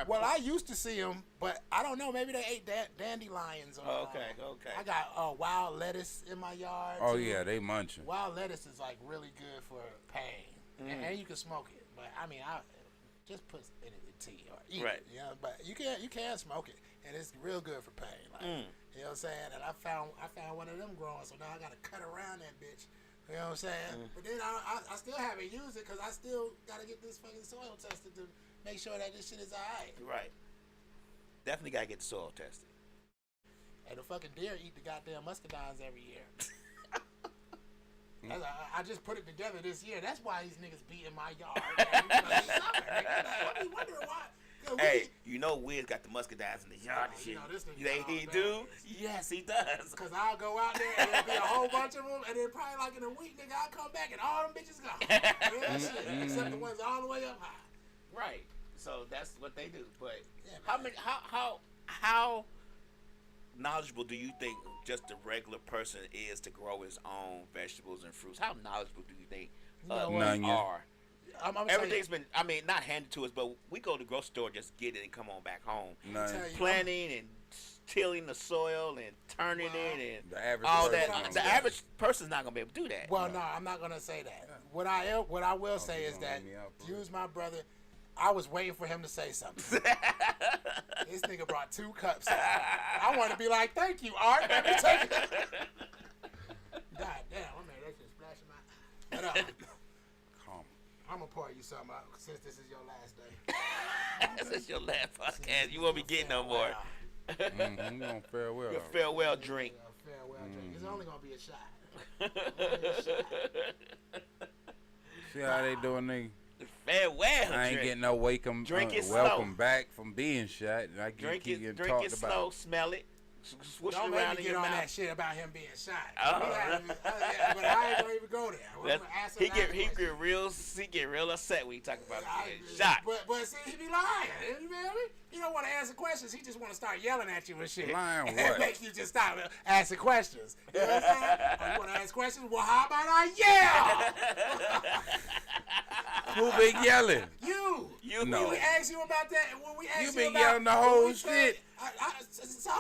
Well, I used to see them, but I don't know. Maybe they ate dandelions. Or, Okay. I got wild lettuce in my yard. Oh too. yeah, they munching. Wild lettuce is like really good for pain, and you can smoke it. But I mean, I just put it in tea or eat Right. it. You know, but you can smoke it, and it's real good for pain. Like, you know what I'm saying? And I found one of them growing, so now I got to cut around that bitch. You know what I'm saying? But then I still haven't used it because I still got to get this fucking soil tested to make sure that this shit is alright. Right. Definitely gotta get the soil tested. And the fucking deer eat the goddamn muscadines every year. I just put it together this year. That's why these niggas be in my yard. I be wondering why. Hey, you know Wiz got the muscadines in the yard and shit. You know, this nigga You think got he all do? bad. Yes, he does. Because I'll go out there and there'll be a whole bunch of them, and then probably like in a week, nigga, I'll come back and all them bitches gone. Real shit. Except the ones all the way up high. Right. So that's what they do. But Yeah, how knowledgeable do you think just the regular person is to grow his own vegetables and fruits? How knowledgeable do you think None we yet. are? I'm Everything's been, I mean, not handed to us, but we go to the grocery store, just get it and come on back home. None. tell you- Planting and tilling the soil and turning it and The average all person that. don't The do that. average person's not gonna be able to do that. Well, no, I'm not gonna say that. What I will say you is gonna that let me out for use my brother. I was waiting for him to say something. This nigga brought 2 cups. I want to be like, thank you, Art. Let me take it. God damn, I made that shit splash in my eye. But Calm. I'm gonna pour you something out since this is your last day. This is your last podcast. You won't be getting no more. Mm-hmm. Gonna farewell. Your farewell drink. Farewell drink. It's only gonna be a shot. Only a shot. See how they doing, nigga? Farewell I ain't drink. getting no welcome Slow. back from being shot. I keep getting Drink talked it about. slow. Smell it. Swoosh Don't it make around me in get your on mouth. that shit about him being shot. Oh. Yeah, but I ain't gonna even go there. I'm That's- gonna ask he him get that he question. get real upset when you talk about I- getting shot. But see, he be lying. You feel me? He don't want to answer questions. He just want to start yelling at you and shit. Lying And what? make you just stop asking questions. You know what I'm saying? Oh, you want to ask questions? Well, how about I yell? Who been yelling? You. You No. When we asked you about that, when we asked You you been about yelling the when whole we said- shit. So.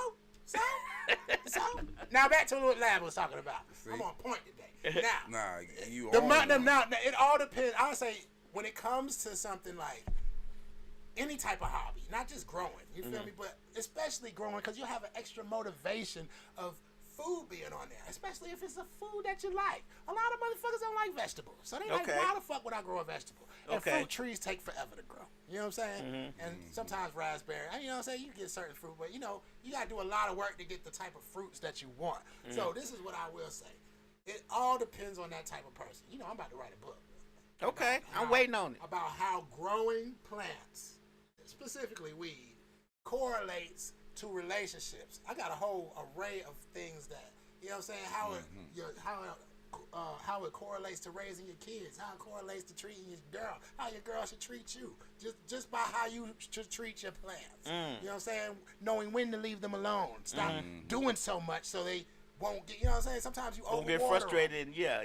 Now back to what Lab was talking about. I'm on point today. Now. Nah, you The on money, them. now it all depends. I would say when it comes to something like any type of hobby, not just growing, you feel me, but especially growing, because you'll have an extra motivation of food being on there, especially if it's a food that you like. A lot of motherfuckers don't like vegetables, so they like, Okay. why the fuck would I grow a vegetable? And Okay. fruit trees take forever to grow. You know what I'm saying? And sometimes raspberry, you know what I'm saying? You get certain fruit, but you know, you gotta do a lot of work to get the type of fruits that you want. So this is what I will say. It all depends on that type of person. You know, I'm about to write a book. Okay, I'm How- waiting on it. About how growing plants, specifically weed, correlates to relationships. I got a whole array of things that, you know what I'm saying, how it correlates to raising your kids, how it correlates to treating your girl, how your girl should treat you, just by how you should treat your plants. You know what I'm saying? Knowing when to leave them alone. Stop doing so much so they won't get, you know what I'm saying? Sometimes you Don't get overwater frustrated. And yeah.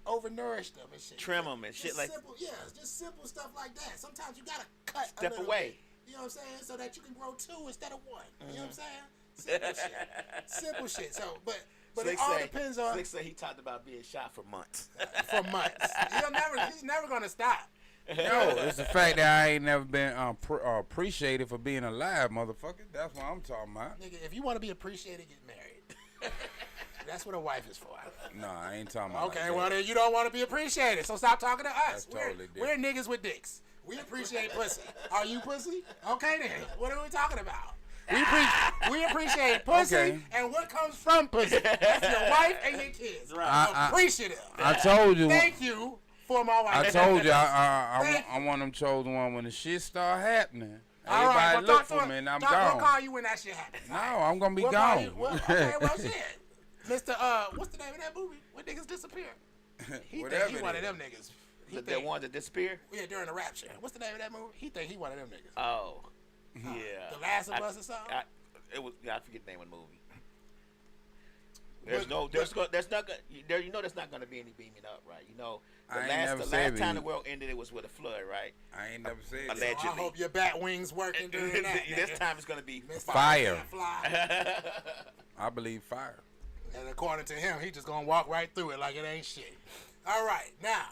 overnourish them and shit. Trim 'em and shit Just like- simple, yeah, just simple stuff like that. Sometimes you gotta cut a Step little away. bit, you know what I'm saying, so that you can grow 2 instead of 1. You know what I'm saying? Simple shit. Simple shit. So, but it all depends on Slick say he talked about being shot for months. for months. He's never gonna stop. No, it's the fact that I ain't never been appreciated for being alive, motherfucker. That's what I'm talking about. Nigga, if you want to be appreciated, get married. That's what a wife is for. No, I ain't talking about. Okay, like well that. then you don't want to be appreciated, so stop talking to us. That's totally We're niggas with dicks. We appreciate pussy. Are you pussy? Okay then. What are we talking about? We appreciate pussy Okay. and what comes from pussy. That's your wife and your kids. Appreciative. I told you. Thank you for my wife. I told you. Thank I'm one of them chosen one. When the shit start happening, All right, everybody well, look for me and I'm We'll gone. call you when that shit happens. No, I'm gonna be We'll call gone. you. Well, okay, well shit. Mr. What's the name of that movie? When niggas disappear? He Whatever think he it one of is. them niggas. He The think, one that disappeared. yeah, during the rapture. What's the name of that movie? He think he one of them niggas. Oh, yeah. The Last of Us or something? I forget the name of the movie. But- There's not gonna, you know, there's not gonna be any beaming up, right? You know, I ain't the never last said time it. the world ended, it was with a flood, right? I ain't never said So that. Allegedly. I hope your bat wings working during that. This nigga. time it's gonna be Mr. Fire. Can't Fly. I believe fire. And according to him, he just gonna walk right through it like it ain't shit. All right, now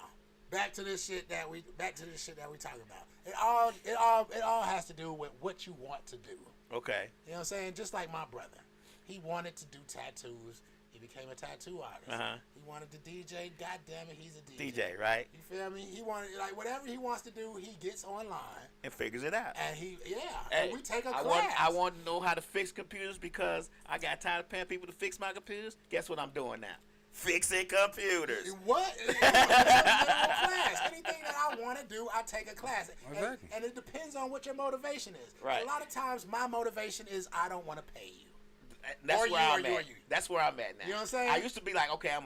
back to this shit that we talking about. It all has to do with what you want to do. okay. You know what I'm saying? Just like my brother, he wanted to do tattoos. He became a tattoo artist. Uh-huh. He wanted to DJ. God damn it, he's a DJ. DJ, right? You feel me? He wanted like whatever he wants to do. He gets online And figures it out. and Hey, and we take a I class. want to know how to fix computers because I got tired of paying people to fix my computers. Guess what I'm doing now? Fixing computers. What? Class. Anything that I want to do, I take a class. Exactly. And it depends on what your motivation is. Right. A lot of times, my motivation is I don't want to pay you. That's Or where you, I'm or you, at. or you. That's where I'm at now. You know what I'm saying? I used to be like, okay, I'm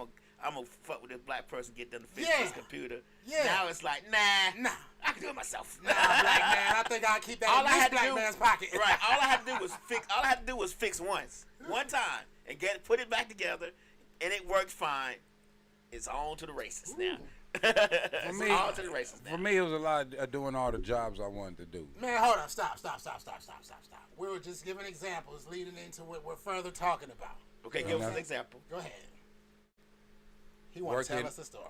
a fuck with this black person, get them to fix Yeah. this computer. Yeah. Now it's like, nah, Nah. I can do it myself. Nah, black man, I think I'll keep that All in I this had to black do, man's pocket. right? All I had to do was fix. All I had to do was fix one time, and put it back together, and it worked fine. It's on to the races now. It's me- on to the races now. For me, it was a lot of doing all the jobs I wanted to do. Man, hold on. Stop. We were just giving examples leading into what we're further talking about. Okay, give us an example. Go ahead. He wants to tell Working- us a story.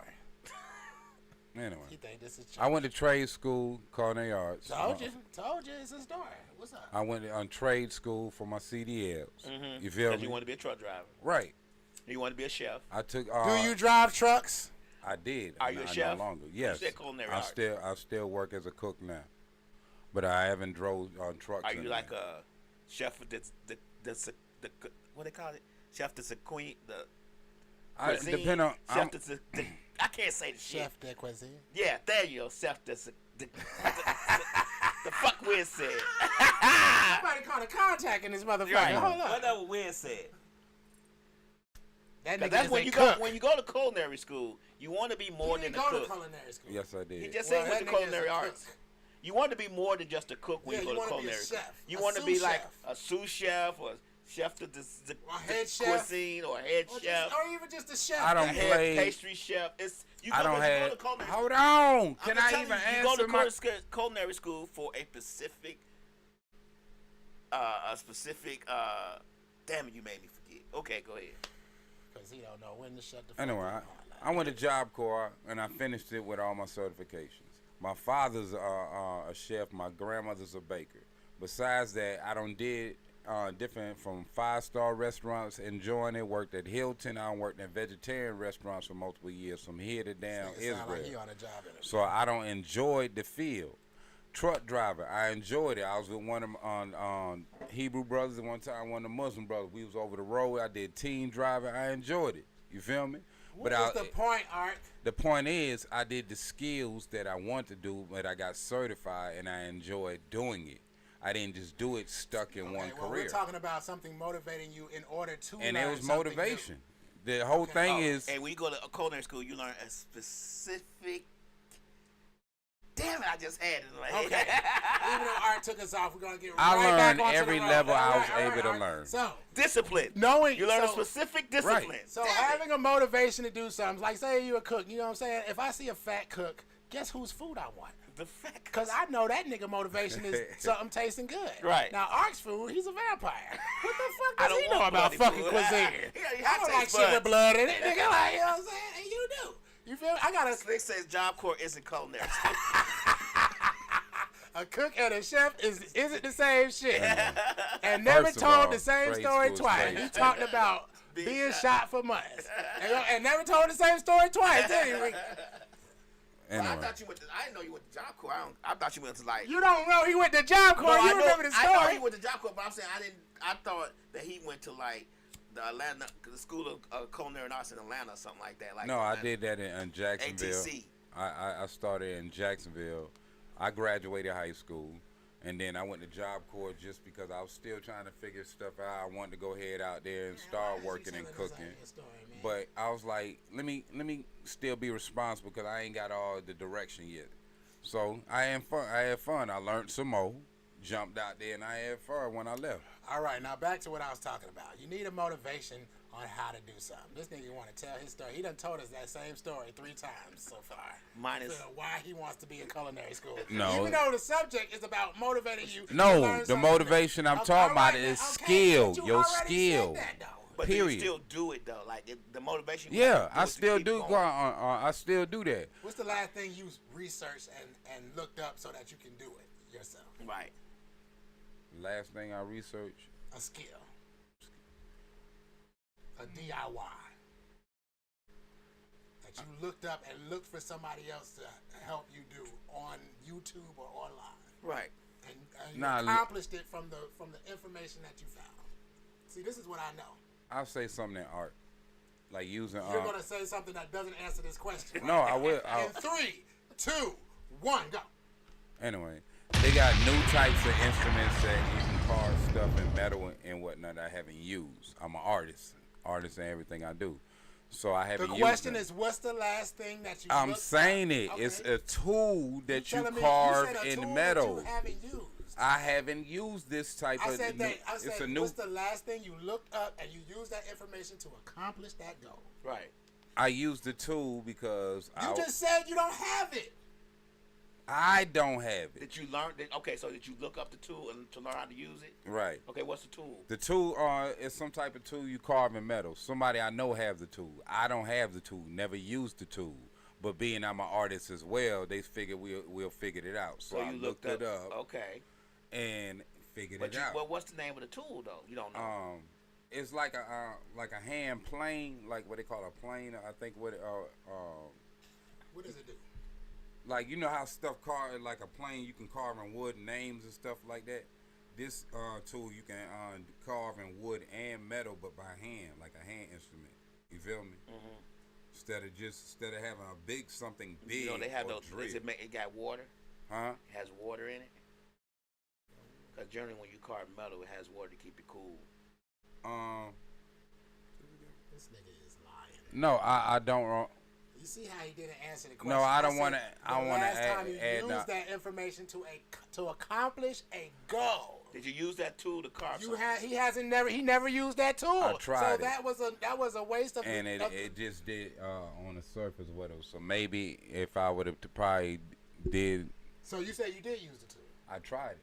Anyway, He think this is I went to trade school, culinary arts. Told you, it's a story. What's up? I went on trade school for my CDLs. You feel Because me? you want to be a truck driver. Right. You want to be a chef. I took. Do you drive trucks? I did. Are you a chef? No longer. Yes. said culinary I arts. still work as a cook now, but I haven't drove on trucks. Are in you a like minute. a chef of the what they call it? Chef the queen the cuisine. Depend on. I'm- chef the I can't say the shit. Chef de cuisine. Yeah, there you go. Chef the fuck Wiz said. Somebody called a contact in this motherfucker. Right. Hold up. Whatever Wiz said. That 'Cause nigga that's is when a you cook. go when you go to culinary school. You want to be more He than didn't a go to cook. culinary school. yes, I did. He just Well, said he went that to nigga is culinary a arts. cook. You want to be more than just a cook when Yeah, you you go to wanna be a culinary school. chef, You a want to be sous like chef. a sous chef or chef the head chef. cuisine or head Or, chef. just, or even just a chef. I don't A head play- pastry chef. It's you go, I don't when you go have. to culinary Hold school. on. I'm Can just I telling even you, you go answer to my? culinary school for a specific, damn it, you made me forget. Okay, go ahead. Because he don't know when to shut the fuck Anyway, up. I went to Job Corps and I finished it with all my certifications. My father's a chef. My grandmother's a baker. Besides that, I done did different from 5-star restaurants, enjoying it. Worked at Hilton. I worked in vegetarian restaurants for multiple years, from here to down It sound like he Israel. on a job interview. So I don't enjoy the field. Truck driver, I enjoyed it. I was with one of them on Hebrew brothers and one time one of the Muslim brothers. We was over the road. I did team driving. I enjoyed it. You feel me? What is the point, Art? The point is, I did the skills that I want to do, but I got certified and I enjoyed doing it. I didn't just do it stuck in one Well, career. we're talking about something motivating you in order to And learn it was something motivation. The whole Okay. thing is, And when you go to a culinary school, you learn a specific. Damn it! I just had it in my new. head. Okay. Even though Art took us off, we're gonna get I right learned back onto every the road. level I All was right, able to Art. learn. So Discipline. knowing You learn a so- specific discipline. Right. So Damn it. having a motivation to do something, like say you a cook, you know what I'm saying? If I see a fat cook, guess whose food I want? The fact. Because I know that nigga motivation is something tasting good. Right. Now, Ark's food, he's a vampire. What the fuck I does don't he know want about bloody fucking food. cuisine? He I don't like taste shit with buds. blood in it, nigga. Like, you know what I'm saying? And you do. You feel me? I got Slick says Job Corps isn't culinary. a cook and a chef isn't the same shit. And never First of told all, the same trade story school is twice. great. He talked about Being being shot. shot for months. And never told the same story twice. Anyway, I anyway. thought you went to. I didn't know you went to Job Corps. I thought you went to like. you don't know he went to Job Corps. No, You I know, remember the I know story. he went to Job Corps, but I'm saying I didn't. I thought that he went to like the Atlanta, the School of Culinary Arts in Atlanta, or something like that. Like No, I Atlanta. did that in Jacksonville. ATC. I started in Jacksonville. I graduated high school. And then I went to Job Corps just because I was still trying to figure stuff out. I wanted to go ahead out there and start working and cooking. But I was like, let me still be responsible because I ain't got all the direction yet. So I had fun. I learned some more, jumped out there, and I had fun when I left. All right, now back to what I was talking about. You need a motivation on how to do something. This nigga want to tell his story. He done told us that same story 3 times so far. Minus why he wants to be in culinary school. No. Even though the subject is about motivating you. to No, learn the something motivation I'm talking about is skill. but you Your already skill. said that, though. But Period. you still do it though, like the motivation. Yeah, I to still keep do. going. I still do that. What's the last thing you researched and looked up so that you can do it yourself? Right. Last thing I researched. A skill. A DIY. That you looked up and looked for somebody else to help you do on YouTube or online. Right. And you Nah, accomplished it from the information that you found. See, this is what I know. I'll say something in art, like using. You're gonna say something that doesn't answer this question. No, I will. In 3, 2, 1, go. Anyway, they got new types of instruments that you can carve stuff in metal and whatnot I haven't used. I'm an artist in everything I do. So I haven't The used question them. is, what's the last thing that you I'm looked saying up? it. Okay. It's a tool that you telling me- carve you said a in tool metal. That you haven't used. I haven't used this type I of. said that. I it's said, a new. what's the last thing you looked up and you used that information to accomplish that goal? Right. I used the tool because You just said you don't have it. I don't have it. Did you learn? Okay, so did you look up the tool and to learn how to use it? Right. Okay, what's the tool? The tool is some type of tool you carve in metal. Somebody I know have the tool. I don't have the tool. Never used the tool. But being I'm an artist as well, they figured we'll figure it out. So I you looked it up. Okay. And figured But it out. well, what's the name of the tool though? You don't know. It's like a hand plane, like what they call a plane. I think What does it do? like you know how stuff carved like a plane you can carve in wood names and stuff like that. This tool you can carve in wood and metal, but by hand, like a hand instrument. You feel me? Mm-hmm. Instead of having a big something big. You know they have or those. drill. It got water. Huh? It has water in it. Because generally when you carve metal, it has water to keep it cool. This nigga is lying. No, I don't. You see how he didn't answer the question? No, I don't said want to. I the want to last time you add. used that information to accomplish a goal. Did you use that tool to carve? He never used that tool. I tried so it. that was a waste of. And it just did on the surface with it. So maybe if I would have probably did. So you said you did use the tool. I tried it.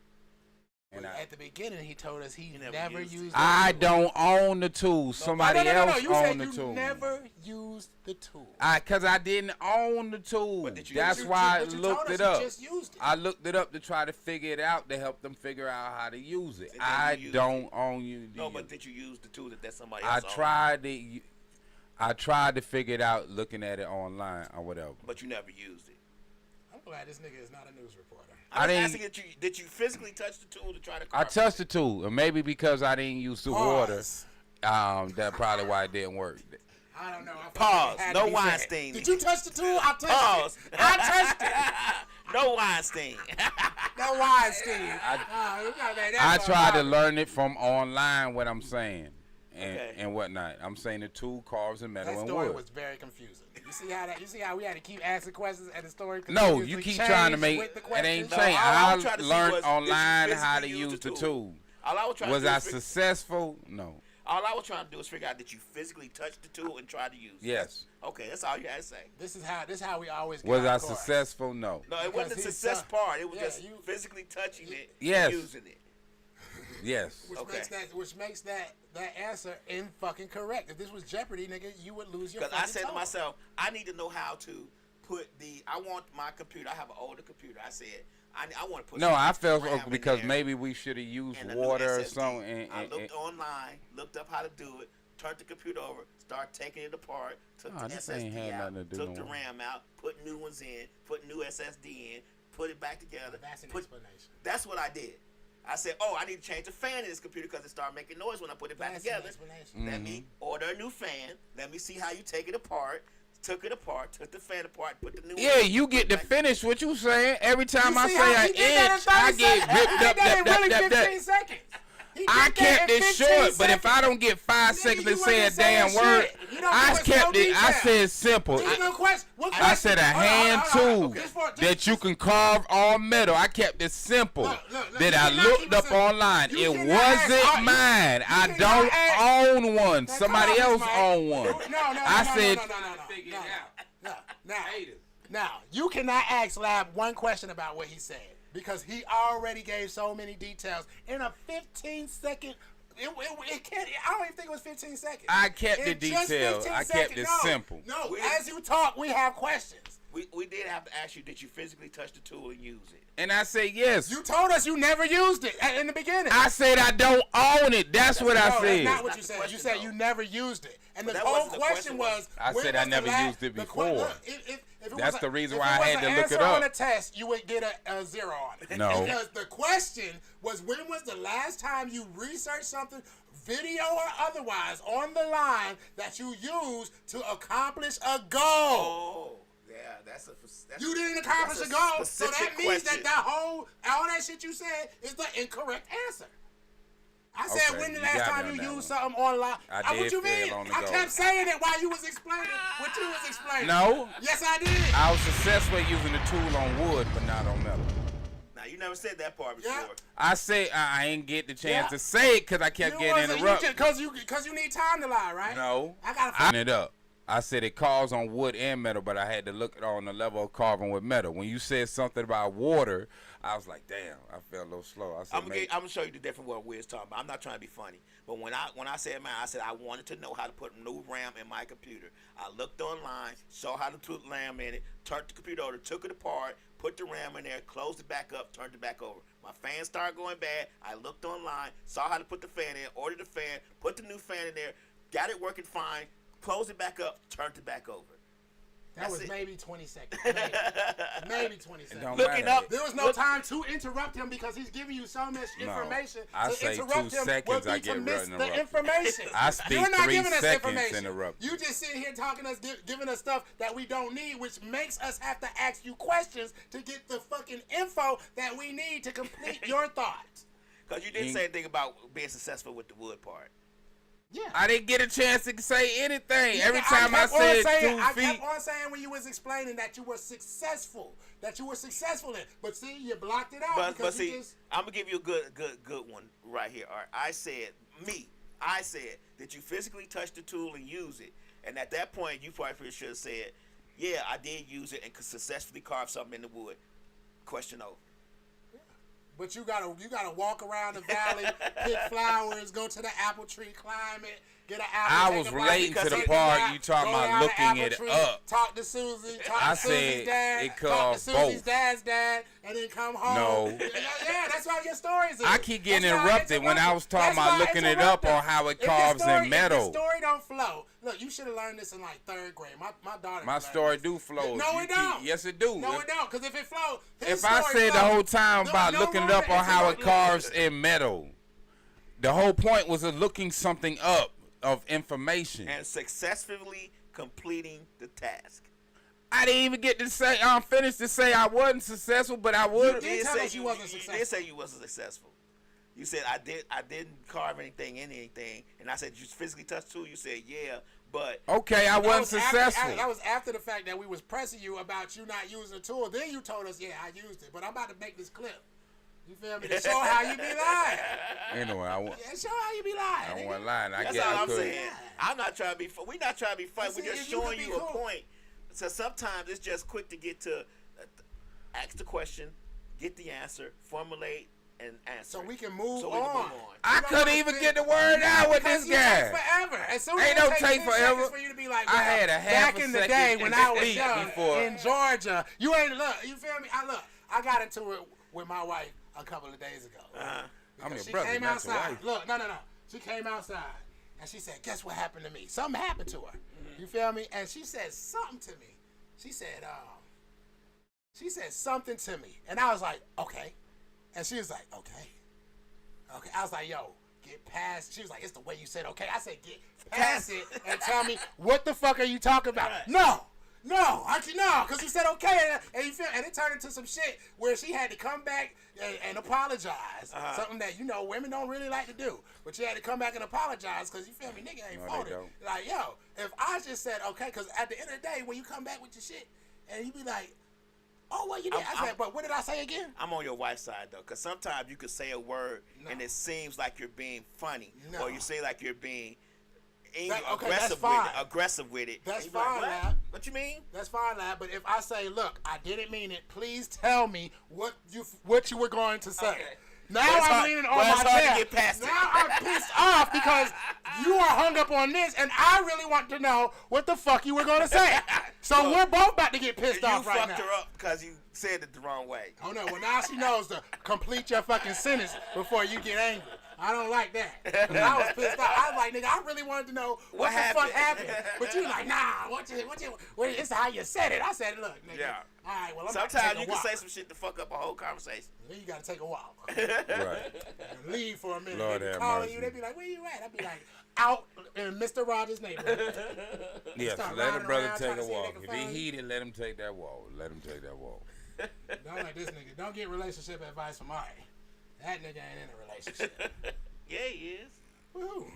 And At the beginning, he told us he never never used it. used. I the tool. don't own the tool. Somebody else You owned said the you tool. never used the tool. Cause I didn't own the tool. But did you- That's but you- why I but you looked told us it up. you just used it. I looked it up to try to figure it out to help them figure out how to use it. And then I you used don't it. own you. No, but did you use the tool that somebody I else owned? tried it. I tried to figure it out looking at it online or whatever. But you never used it. I'm glad this nigga is not a news reporter. I I'm didn't- asking did you physically touch the tool to try to I carve? touched the tool, and maybe because I didn't use the Pause. water, that probably why it didn't work. I don't know. I felt Pause. it had No to be said. Weinstein. Did you touch the tool? I touched Pause. it. I touched it. No Weinstein. No Weinstein. I tried to learn it from online. What I'm saying, Okay. and whatnot. I'm saying the tool carves in metal That and story wood. was very confusing. You see how we had to keep asking questions and the story. No, continuously you keep changed trying to make with the it ain't questions? No, changed. all I I was trying to see learned was, did you online how to physically use the tool. All I was trying Was to do I is successful? No. All I was trying to do is figure out that you physically touched the tool and tried to use it. Yes. Okay, that's all you had to say. This is how we always get Was our I chorus. successful? No. No, it Because wasn't the he's success so- part. It was yeah, just you- physically touching it Yes. and using it. Yes. Which makes that answer in fucking correct. If this was Jeopardy, nigga, you would lose your. Because I fucking said to toe. myself, I need to know how to put I want my computer. I have an older computer. I said, I want to put. No, some I felt RAM in because there maybe we should have used and a new water or SSD. something. I looked online, looked up how to do it, turned the computer over, started taking it apart, took Oh, the this ain't SSD had out, nothing to do took no the more. RAM out, put new ones in, put new SSD in, put it back together. That's an put- explanation. That's what I did. I said, I need to change the fan in this computer because it started making noise when I put it back That's an together. explanation. Let me order a new fan. Let me see how you take it apart. took it apart, took the fan apart, put the new. Yeah, you get to finish what you saying. Every time I see say how an he did that in inch, I 30 get seconds? ripped He up. did that in really 15 seconds. He did I that kept in it 15 short, but if I seconds. don't get 5 Nigga, seconds to you say a wasn't damn saying word, shit. You don't I give us kept no it. I detail. said simple. There's no question. What I said a question? hand Hold on. tool Okay. Just that you can carve on metal. I kept it simple. Look, that you I cannot looked keep up it simple. online. You It cannot ask- wasn't mine. I cannot don't ask- own one. Now, Somebody come on, else Mike. own one. No, I said, Now, you cannot ask Lab one question about what he said because he already gave so many details in a 15-second. It can't. I don't even think it was 15 seconds. I kept the In just details. 15 I kept seconds. it No, simple. No, as you talk, we have questions. We did have to ask you, did you physically touch the tool and use it? And I said yes. You told us you never used it in the beginning. I said I don't own it. That's what I No, said. that's not what That's you the said. question, You said though. you never used it. And But the that whole wasn't the question question. was. I when said was I the never last- used it the before. look, if it That's was the reason if why I was had an to look it answer on up. a test, you would get a 0 on it. No. Because the question was, when was the last time you researched something, video or otherwise, on the line that you used to accomplish a goal? Oh, yeah, that's You didn't accomplish that's a goal, so specific that means question. that all that shit you said is the incorrect answer. I said, Okay, when the you last got me time on you that used one. something online? I What did you fail mean? on the I goal. kept saying it while you was explaining what you was explaining. No. Yes, I did. I was successful at using the tool on wood, but not on metal. Now you never said that part before. Yeah. I say I ain't get the chance Yeah. to say it because I kept getting interrupted. Because you need time to lie, right? No. I gotta I it up. I said it carves on wood and metal, but I had to look it on the level of carving with metal. When you said something about water, I was like, damn, I felt a little slow. I said, I'm gonna show you the different what Wiz talking about. I'm not trying to be funny, but when I said man, I said I wanted to know how to put new RAM in my computer. I looked online, saw how to put RAM in it, turned the computer over, took it apart, put the RAM in there, closed it back up, turned it back over. My fan started going bad. I looked online, saw how to put the fan in, ordered the fan, put the new fan in there, got it working fine, closed it back up, turned it back over. That was it. maybe 20 seconds. Maybe 20 seconds. don't Looking matter. up, There was no time to interrupt him because he's giving you so much No. information. I to say interrupt 2 him seconds, would be I to get miss the interrupted. information. I speak You're not 3 giving us seconds information. interrupted. You just sitting here talking us, giving us stuff that we don't need, which makes us have to ask you questions to get the fucking info that we need to complete your thoughts. Because you didn't say anything about being successful with the wood part. Yeah. I didn't get a chance to say anything. Yeah, Every time I kept on said saying- 2 I feet. kept on saying when you was explaining that you were successful in. But see, you blocked it out But because you see, just. I'm gonna give you a good one right here. All right, I said that you physically touch the tool and use it, and at that point you probably should have said, yeah, I did use it and could successfully carve something in the wood. Question over. But you gotta walk around the valley, pick flowers, go to the apple tree, climb it, get an apple. I take was a bite, relating to the take a part nap, you talking go about down the looking apple it tree, up. Talk to Susie, talk I to Susie's said dad, it talk to called Susie's both. dad's dad, and then come home. No. Yeah, that's why your stories is. I keep getting That's why I interrupted when I was talking That's about why I looking it up interrupted. on how it If the carves story- in metal. If the story don't flow, look, you should have learned this in like 3rd grade. My daughter. My learned story this. do flow. No, You it don't. yes, it do. No, it don't. Because if it flow, If I said the whole time about looking it up on how it carves in metal, the whole point was of looking something up of information. And successfully completing the task. I didn't even get to say finish to say I wasn't successful, but I would. You did tell us you wasn't successful. You did say you wasn't successful. You said I didn't carve anything in anything, and I said you physically touched tool. You said yeah, but Okay, I wasn't successful. That was after the fact that we was pressing you about you not using the tool. Then you told us, yeah, I used it. But I'm about to make this clip. You feel me? To show how you be lying. Anyway, Yeah, show how you be lying. I wasn't lying. I that's guess all I I'm could. saying. I'm not trying to be. We're not trying to be funny. See, We're just if you showing could be you a cool. point. So sometimes it's just quick to get to ask the question, get the answer, formulate, and answer. So we can move So we can on. move on. I You don't couldn't wanna even sit- get the word out with Because this you take guy. forever. As soon as Ain't it no takes take 10 forever. seconds for you to be like, I well, had a half back a in the second day when and I was speak young before. in Georgia, you ain't look. You feel me? I got into it with my wife a couple of days ago. I'm your She brother, came not your outside. wife. Look, no. She came outside and she said, "Guess what happened to me? Something happened to her." You feel me? And she said something to me. She said something to me, and I was like, "Okay," and she was like, "Okay." I was like, "Yo, get past." She was like, "It's the way you said okay." I said, "Get past it and tell me what the fuck are you talking about?" No. No, because you said okay, and you feel, and it turned into some shit where she had to come back and apologize. Something that women don't really like to do, but she had to come back and apologize because you feel me, nigga ain't phony. Like if I just said okay, because at the end of the day, when you come back with your shit, and you be like, oh, well, you did. I said, but what did I say again? I'm on your wife's side though, because sometimes you could say a word and it seems like you're being funny, or you say like you're being aggressive with it. That's fine, like, lad. What you mean? That's fine, lad. But if I say, look, I didn't mean it, please tell me what you were going to say. Okay. Now I'm leaning on my chair. Now I'm pissed off because you are hung up on this, and I really want to know what the fuck you were going to say. So we're both about to get pissed off right now. You fucked her up because you said it the wrong way. Oh, no. Well, now she knows to complete your fucking sentence before you get angry. I don't like that. I was pissed off. I was like, nigga, I really wanted to know what the fuck happened. But you like, nah, it's how you said it. I said, look, nigga. Yeah. All right, well, sometimes you can say some shit to fuck up a whole conversation. Then you got to take a walk. Right. And leave for a minute. Lord they be have calling mercy. you. They be like, where you at? I be like, out in Mr. Rogers' neighborhood. Yeah, so let a brother take a walk. If he heated, let him take that walk. Let him take that walk. Don't like this nigga. Don't get relationship advice from Ari. That nigga ain't in a relationship. Yeah, he is. Who?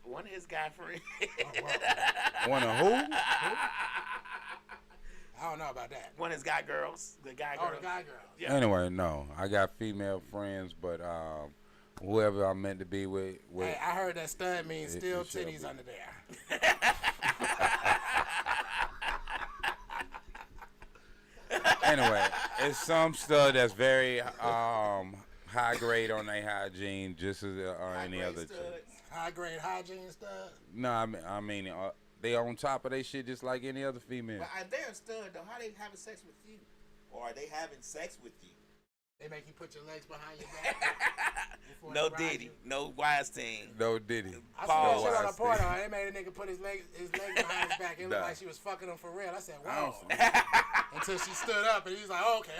One of his guy friends. Oh, wow. One of who? I don't know about that. One of his guy girls. The guy girls. Oh, the guy girls. Yeah. Anyway, no. I got female friends, but whoever I'm meant to be with. Hey, I heard that stud means still titties under there. Anyway, it's some stud that's very high grade on their hygiene, just as any other chick. High grade hygiene stud? No, I mean they on top of their shit just like any other female. But if they're a stud, though, how they having sex with you? Or are they having sex with you? They make you put your legs behind your back. No Diddy, no Weinstein. No Diddy. I saw that shit on a porno. They made a nigga put his legs behind his back. It looked like she was fucking him for real. I said, wow. Until she stood up and he was like, okay.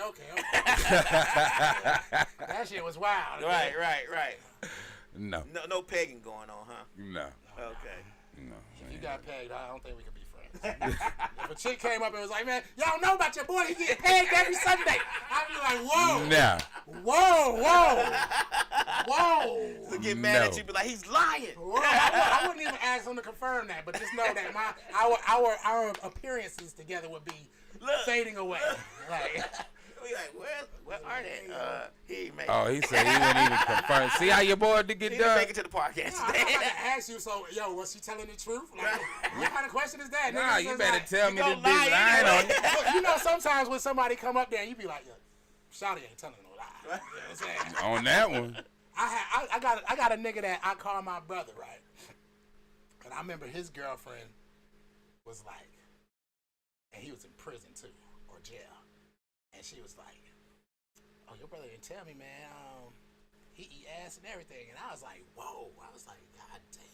That shit was wild. Right. No. No pegging going on, huh? No. Okay. No. If you got pegged, I don't think we could be friends. If a chick came up and was like, man, y'all know about your boy, he get pegged every Sunday. I'd be like, whoa. Nah. Whoa. So get mad at you, be like, he's lying. Whoa. I wouldn't even ask him to confirm that, but just know that our appearances together would be fading away. Like, we like, where are they? He ain't make it. Oh, he said he wouldn't even confirm. See how your boy did get He done? didn't make it to the podcast. I'm about to ask you, so, was she telling the truth? Like, what kind of question is that? Nah, you better like, tell me this bitch lie lying on you. Look, you know, sometimes when somebody come up there and you be like, Shawty ain't telling no lie. You know what I'm saying? On that one. I got a nigga that I call my brother, right? And I remember his girlfriend was like, and he was in prison too, or jail. And she was like, oh, your brother didn't tell me, man. He eat ass and everything. And I was like, whoa. I was like, God damn.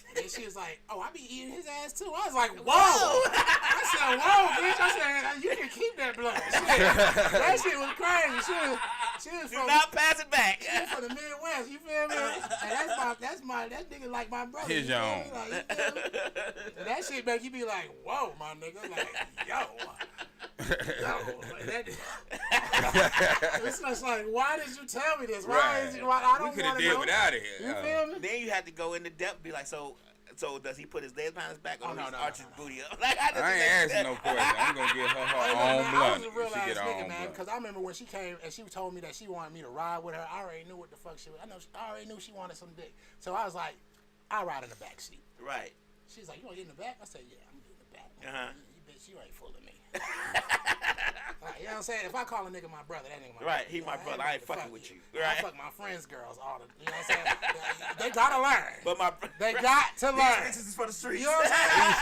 And then she was like, oh, I be eating his ass too. I was like, whoa. I said, whoa, bitch. I said, you can keep that blood. That shit was crazy. She was Do not pass it back. She was from the Midwest, you feel me? And that nigga like my brother. His own. Like, you feel me? And that shit make you be like, whoa, my nigga. Like, yo. It's just like, why did you tell me this? Why I don't want to know. We could have did without it. You feel me? Then you had to go into depth, be like, so does he put his legs behind his back or arch his booty up? Like, I ain't asking no question. I'm gonna get her own blunt. I was a real ass nigga, man, because I remember when she came and she told me that she wanted me to ride with her. I already knew what the fuck she was. I already knew she wanted some dick. So I was like, I'll ride in the back seat. Right. She's like, you want to get in the back? I said, yeah, I'm getting in the back. You bitch, you ain't fooling me. Like, you know what I'm saying? If I call a nigga my brother, that nigga my brother. Right, he my brother. I ain't fucking with you. Right. I fuck my friends' girls all the, you know what I'm saying? They gotta learn. But they got to learn. This is for the streets. You know what I'm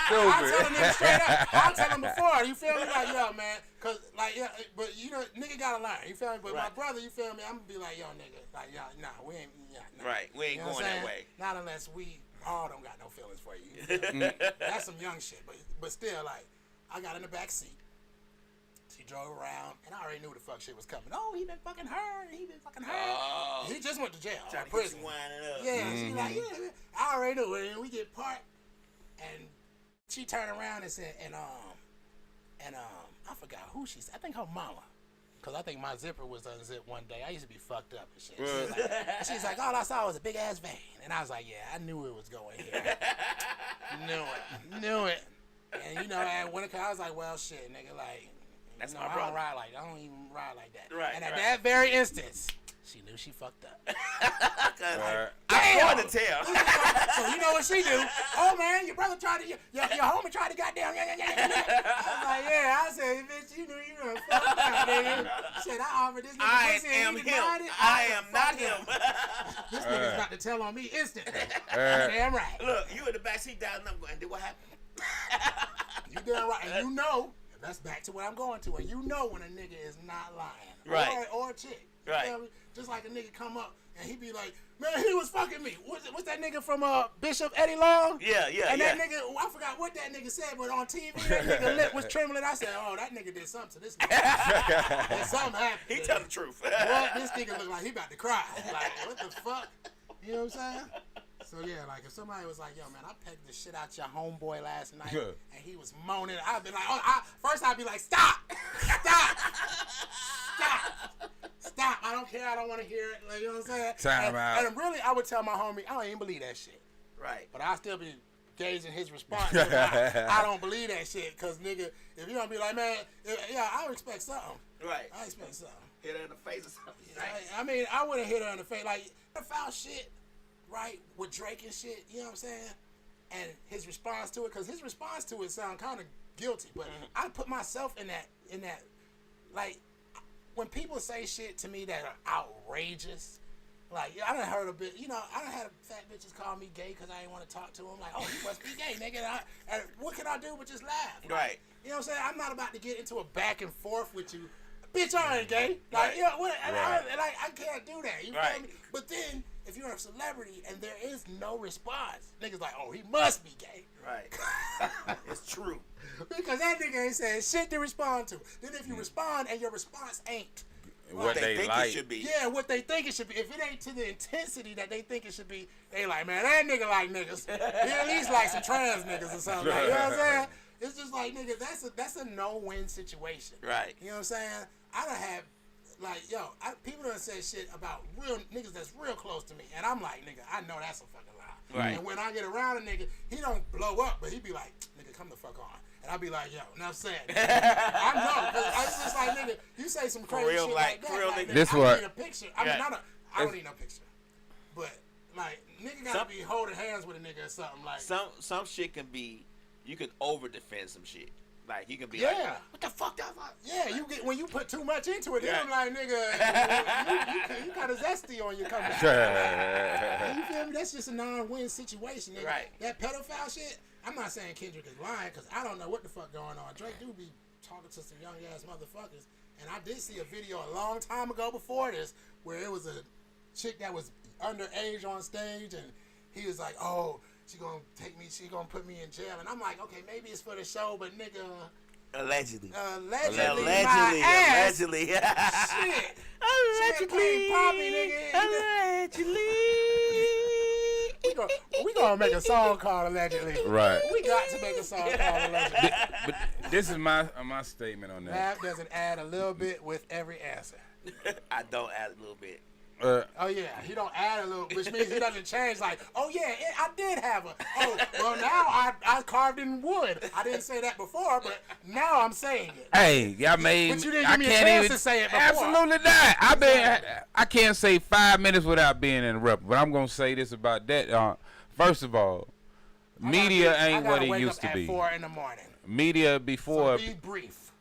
saying? I'll tell them niggas straight up. I'll tell them before. You feel me? Like, yo, man. Cause, like, yeah, but you know, nigga gotta learn. You feel me? But my brother, you feel me? I'm gonna be like, yo, nigga. Like, yo, nah, we ain't, nah. Right, we ain't you know going that way. Not unless we all don't got no feelings for you. That's some young shit. But still, like, I got in the back seat. She drove around, and I already knew the fuck shit was coming. Oh, he been fucking her, and he been fucking her. Oh. He just went to jail. Trying to prison. get you winding up. Yeah, she like, yeah, I already knew. And we get parked, and she turned around and said, and And I forgot who she said. I think her mama. Because I think my zipper was unzipped one day. I used to be fucked up and shit. She's like, all I saw was a big ass vein. And I was like, yeah, I knew it was going here. Knew it. And you know, and when I was like, well, shit, nigga, like, that's you my know, brother. I don't even ride like that. Right, and at right. that very instance, she knew she fucked up. I'm going to tell. So you know what she do? Oh man, your brother tried to, your homie tried to goddamn. I was like, yeah. I said, bitch, you knew you were fucked up, nigga. Shit, I offered this nigga I pussy am and he him. denied it. I am not him. This nigga's about to tell on me instantly. Damn right. Look, you in the backseat down and I'm going, and what happened? You damn right. And you know, that's back to what I'm going to. And you know when a nigga is not lying. Right. Or a chick. You Right. feel me? Just like a nigga come up and he be like, man, he was fucking me. What's that nigga from Bishop Eddie Long? Yeah. And that nigga, I forgot what that nigga said, but on TV, that nigga lip was trembling. I said, oh, that nigga did something to this nigga. And something happened. He telling the truth. What? This nigga look like he about to cry. Like, what the fuck? You know what I'm saying? So yeah, like if somebody was like, yo man, I pegged the shit out your homeboy last night and he was moaning, I'd be like, first I'd be like, stop. I don't care, I don't want to hear it. Like, you know what I'm saying? Time out. And really, I would tell my homie, I don't even believe that shit. Right. But I still be gauging his response. I don't believe that shit, cause nigga, if you gonna be like, man, yeah, I would expect something. Right. I expect something. Hit her in the face or something. Right. I mean, I wouldn't hit her in the face. Like, the foul shit, right, with Drake and shit, you know what I'm saying? And his response to it, because his response to it sound kind of guilty, but I put myself in that, like, when people say shit to me that are outrageous, like, I done heard a bit, you know, I done had fat bitches call me gay because I didn't want to talk to them. Like, oh, you must be gay, nigga. And what can I do but just laugh? Right. You know what I'm saying? I'm not about to get into a back and forth with you. Bitch, I ain't gay. Like, you know, I can't do that. You feel me? But then, if you're a celebrity and there is no response, niggas like, oh, he must be gay. Right. It's true. Because that nigga ain't saying shit to respond to. Then if you respond and your responce ain't what they think like. it should be. yeah, what they think it should be. If it ain't to the intensity that they think it should be, they like, man, that nigga like niggas. He at least like some trans niggas or something. Like, you know what I'm saying? It's just like, nigga, that's a no-win situation. Right. You know what I'm saying? I done have, like, people done say shit about real niggas that's real close to me. And I'm like, nigga, I know that's a fucking lie. Right. And when I get around a nigga, he don't blow up, but he be like, nigga, come the fuck on. And I be like, yo, enough said. I know, because it's just like, nigga, you say some crazy real, shit like, like that. for real, like, nigga. nigga, This I what- need a picture. I mean, I don't need no picture. But, like, nigga gotta be holding hands with a nigga or something. Like, Some shit can be, you can over defend some shit. Like, you can be yeah. like, what the fuck that fuck? Yeah, you get when you put too much into it, then Yeah. I'm like, nigga, you kind of zesty on your coming. You feel me? That's just a non-win situation, nigga. Right. That pedophile shit, I'm not saying Kendrick is lying, because I don't know what the fuck going on. Drake do be talking to some young-ass motherfuckers. And I did see a video a long time ago before this, where it was a chick that was underage on stage, and he was like, oh, she gonna take me, she gonna put me in jail. And I'm like, okay, maybe it's for the show, but nigga, Allegedly. allegedly, my ass. Allegedly. Shit. Champagne poppy, nigga. Allegedly. We gonna make a song called Allegedly. Right. We got to make a song called Allegedly. But this is my statement on that. Lab doesn't add a little bit with every answer. I don't add a little bit. Oh yeah, he don't add a little, which means he doesn't change. Like, oh yeah, I did have a. Oh well, now I carved in wood. I didn't say that before, but now I'm saying it. Hey, y'all made. But you didn't I give me a can't chance even to say it before. Absolutely not. I can't say 5 minutes without being interrupted. But I'm gonna say this about that. First of all, media ain't what it used to be. I gotta wake up at 4 in the morning. Media before So be brief.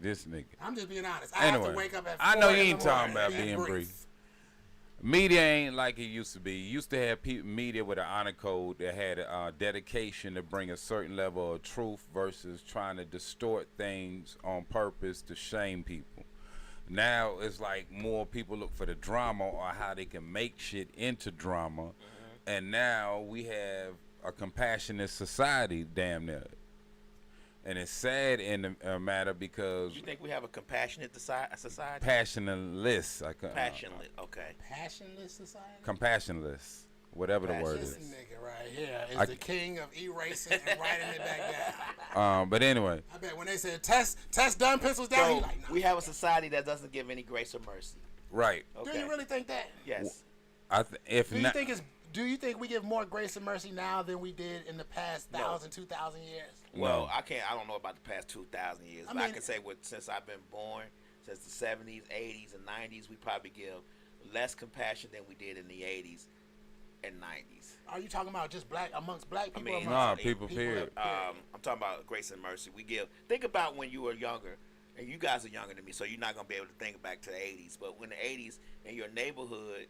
this nigga. I'm just being honest. I have Anyway, to wake up at 4 I know you in the ain't talking morning. about Be being brief. Media ain't like it used to be. You used to have media with an honor code that had a dedication to bring a certain level of truth versus trying to distort things on purpose to shame people. Now it's like more people look for the drama or how they can make shit into drama. And now we have a compassionate society, damn near. And it's sad in the matter because You think we have a compassionate society? passionless. Passionate, okay. Passionless society. Compassionless. whatever the word This is. nigga right here is the king of erasing and writing it back down. But anyway, I bet when they said test done, pencils down, So he like, no. we have a society that doesn't give any grace or mercy. right. Okay. Do you really think that? Yes. If Do you not, think do you think we give more grace and mercy now than we did in the past 1,000, 2,000 years? Well, I don't know about the past 2,000 years, but I mean- can say since I've been born, since the 70s, 80s, and 90s, we probably give less compassion than we did in the 80s and 90s. Are you talking about just amongst black people? mean, or amongst people, period. I'm talking about grace and mercy. Think about when you were younger, and you guys are younger than me, so you're not going to be able to think back to the 80s. But when the 80s in your neighborhood,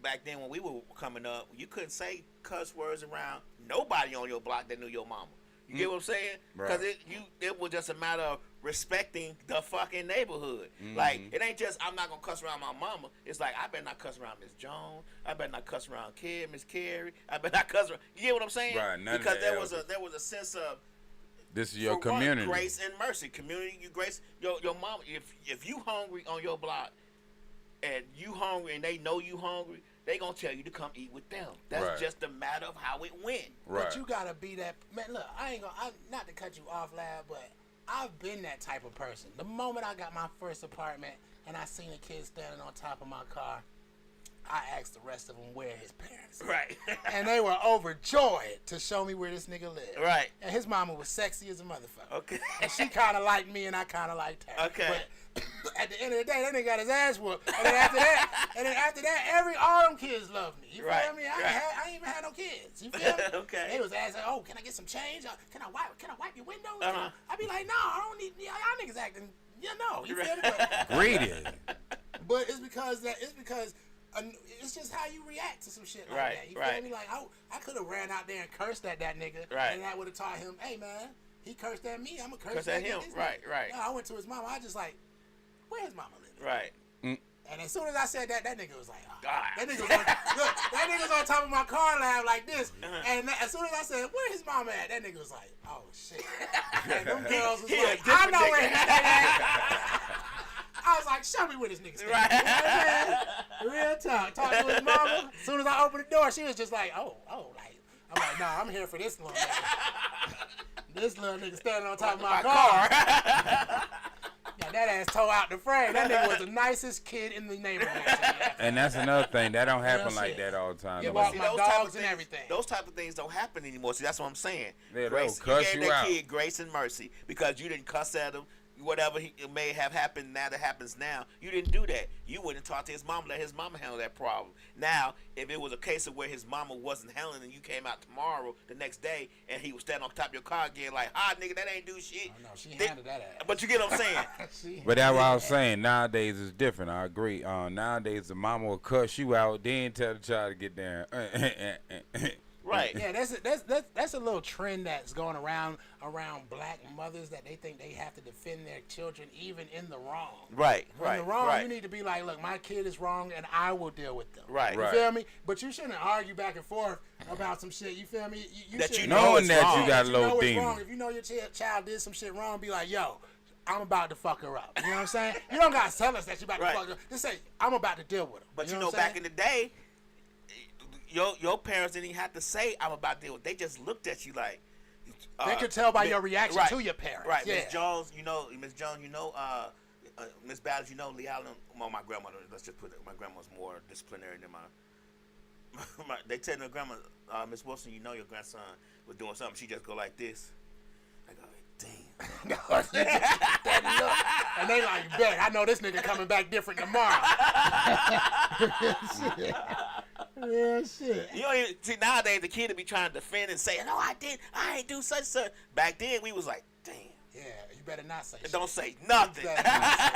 back then when we were coming up, you couldn't say cuss words around nobody on your block that knew your mama. You get what I'm saying? Because it was just a matter of respecting the fucking neighborhood. Like, it ain't just, I'm not going to cuss around my mama. It's like, I better not cuss around Miss Jones. I better not cuss around Miss Carrie. I better not cuss around. You get what I'm saying? Right, none of because the there elders. was a sense of, this is your for one, community. grace and mercy. Community, you grace your mama. If you hungry on your block and you hungry and they know you hungry, they gonna tell you to come eat with them. That's Right. just a matter of how it went. Right. But you gotta be that man. Look, not to cut you off, lad, but I've been that type of person. The moment I got my first apartment and I seen a kid standing on top of my car, I asked the rest of them where his parents. Right. And they were overjoyed to show me where this nigga lived. Right. And his mama was sexy as a motherfucker. Okay. And she kind of liked me, and I kind of liked her. Okay. But at the end of the day, that nigga got his ass whooped. And then after that, all them kids loved me. You feel Right, me? right. I ain't even had no kids. You feel me? Okay. They was asking, oh, can I get some change? Can I wipe your windows? Uh-huh. I be like, no, I don't need. Y'all niggas acting. You know. You feel me? But, Greedy. but it's because it's just how you react to some shit like Right, that. You right. feel me? Like, I could have ran out there and cursed at that nigga, Right. and that would have taught him, hey man, he cursed at me, I'm gonna curse Curse back at him. this Right, nigga. right. No, I went to his mama. I just like, where his mama living? Right. And as soon as I said that nigga was like, oh. God. That nigga was that nigga was on top of my car lab like this. And as soon as I said, where his mama at? That nigga was like, oh shit. And them girls was He a like, I different know where nigga. his nigga at. I was like, show me where this nigga stay. Right. You know what I'm saying? Real talk. Talk to his mama. As soon as I opened the door, she was just like, like, I'm like, nah, I'm here for this little nigga. This little nigga standing on top of my car. Got that ass tore out the frame. That nigga was the nicest kid in the neighborhood. And that's another thing. That don't happen Real like shit. that all the time. Yeah, though. well, See, my those type of dogs and things- everything. Those type of things don't happen anymore. See, that's what I'm saying. Yeah, they'll Grace, cuss you you gave that out. kid grace and mercy because you didn't cuss at him. Whatever it may have happened now that happens now, you didn't do that. You wouldn't talk to his mama, let his mama handle that problem. Now, if it was a case of where his mama wasn't handling and you came out tomorrow, the next day, and he was standing on top of your car again like, nigga, that ain't do shit. Oh, no, she handled that ass. But you get what I'm saying? But that's what I was saying. Nowadays it's different. I agree. Nowadays the mama will cuss you out, then tell the child to get down. Right. Yeah, that's a little trend that's going around black mothers that they think they have to defend their children even in the wrong. Right, In the wrong, right. you need to be like, look, my kid is wrong and I will deal with them. Right. You Right. feel me? But you shouldn't argue back and forth about some shit. You feel me? That you should know Knowing it's that wrong. you got a you little know it's demon. wrong. If you know your child did some shit wrong, be like, yo, I'm about to fuck her up. You know what I'm saying? You don't gotta tell us that you about Right. to fuck her up. Just say, I'm about to deal with her. But you know know, what I'm back saying? in the day, your parents didn't even have to say, I'm about to deal with it. They just looked at you like. They could tell by Mi- your reaction right, to your parents. Right. Yeah. Miss Jones, Miss Ballard, Lee Allen, well, my grandmother, let's just put it, my grandma's more disciplinary than my they tell their grandma, Miss Wilson, your grandson was doing something. She just go like this. I go, damn. And they like, bet, I know this nigga coming back different tomorrow. Shit. Yeah, shit. You don't even see nowadays the kid to be trying to defend and say, no, I ain't do such and such. Back then we was like, damn. Yeah, you better not say shit. Don't say nothing. You better not say shit.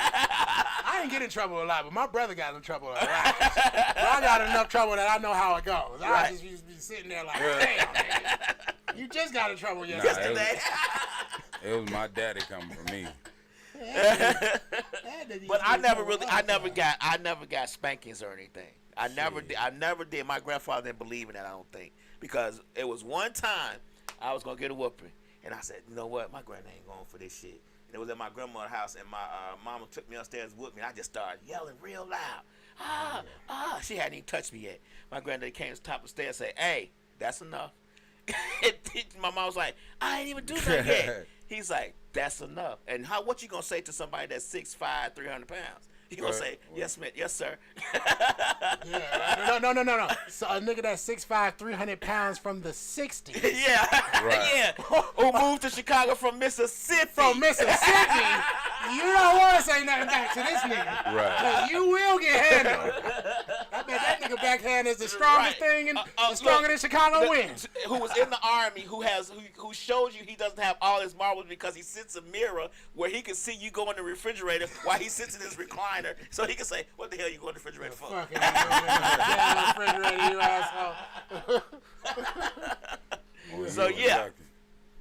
I ain't get in trouble a lot, but my brother got in trouble a lot. But I got enough trouble that I know how it goes. I Right. just used to be sitting there like, damn, nigga. You just got in trouble yesterday. Yesterday. It was my daddy coming for me. That nigga used But to I be never in really, trouble all I never got spankings or anything. I never did. My grandfather didn't believe in that, I don't think. Because it was one time I was going to get a whooping. And I said, you know what? My granny ain't going for this shit. And it was at my grandmother's house. And my mama took me upstairs with me. And I just started yelling real loud. She hadn't even touched me yet. My granddaddy came to the top of the stairs and said, hey, that's enough. My mom was like, I ain't even do that yet. He's like, that's enough. And what you gonna say to somebody that's 6'5", 300 pounds? You gonna say, yes, man, yes, sir. Yeah, no. So a nigga that's 6'5", 300 pounds from the 60s. Yeah. Who moved to Chicago from Mississippi. You don't want to say nothing back to this nigga. Right. Because you will get handled. I bet that nigga backhand is the strongest thing, and stronger than Chicago wins. Who was in the army, who shows you he doesn't have all his marbles because he sits a mirror where he can see you go in the refrigerator while he sits in his recliner, so he can say, what the hell you go in the refrigerator for? Fucking refrigerator, you asshole. So yeah.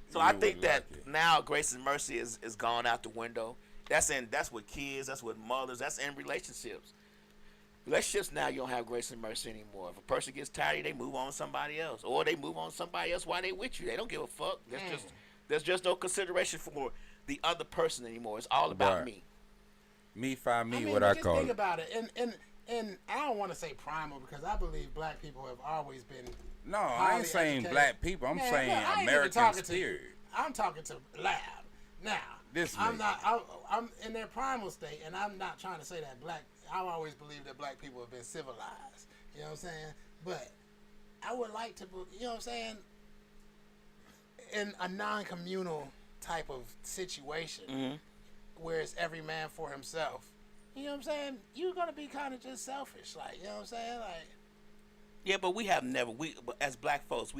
So I think that now grace and mercy is gone out the window. That's with kids, that's with mothers, that's in relationships. Relationships now, you don't have grace and mercy anymore. If a person gets tired, they move on to somebody else, or they move on to somebody else while they with you. They don't give a fuck. There's just no consideration for the other person anymore. It's all about me. Me find me, I mean, what I just call think it. about it, and I don't want to say primal because I believe black people have always been. No, I ain't saying educated. black people. I'm saying look, I ain't even American talking to spirit. you. I'm talking to Lab. Now, I'm not. I'm in their primal state, and I'm not trying to say that black. I've always believed that black people have been civilized. You know what I'm saying? But I would like to, you know what I'm saying, in a non-communal type of situation where it's every man for himself. You know what I'm saying? You're gonna be kind of just selfish, like, you know what I'm saying, like. Yeah, but but as black folks,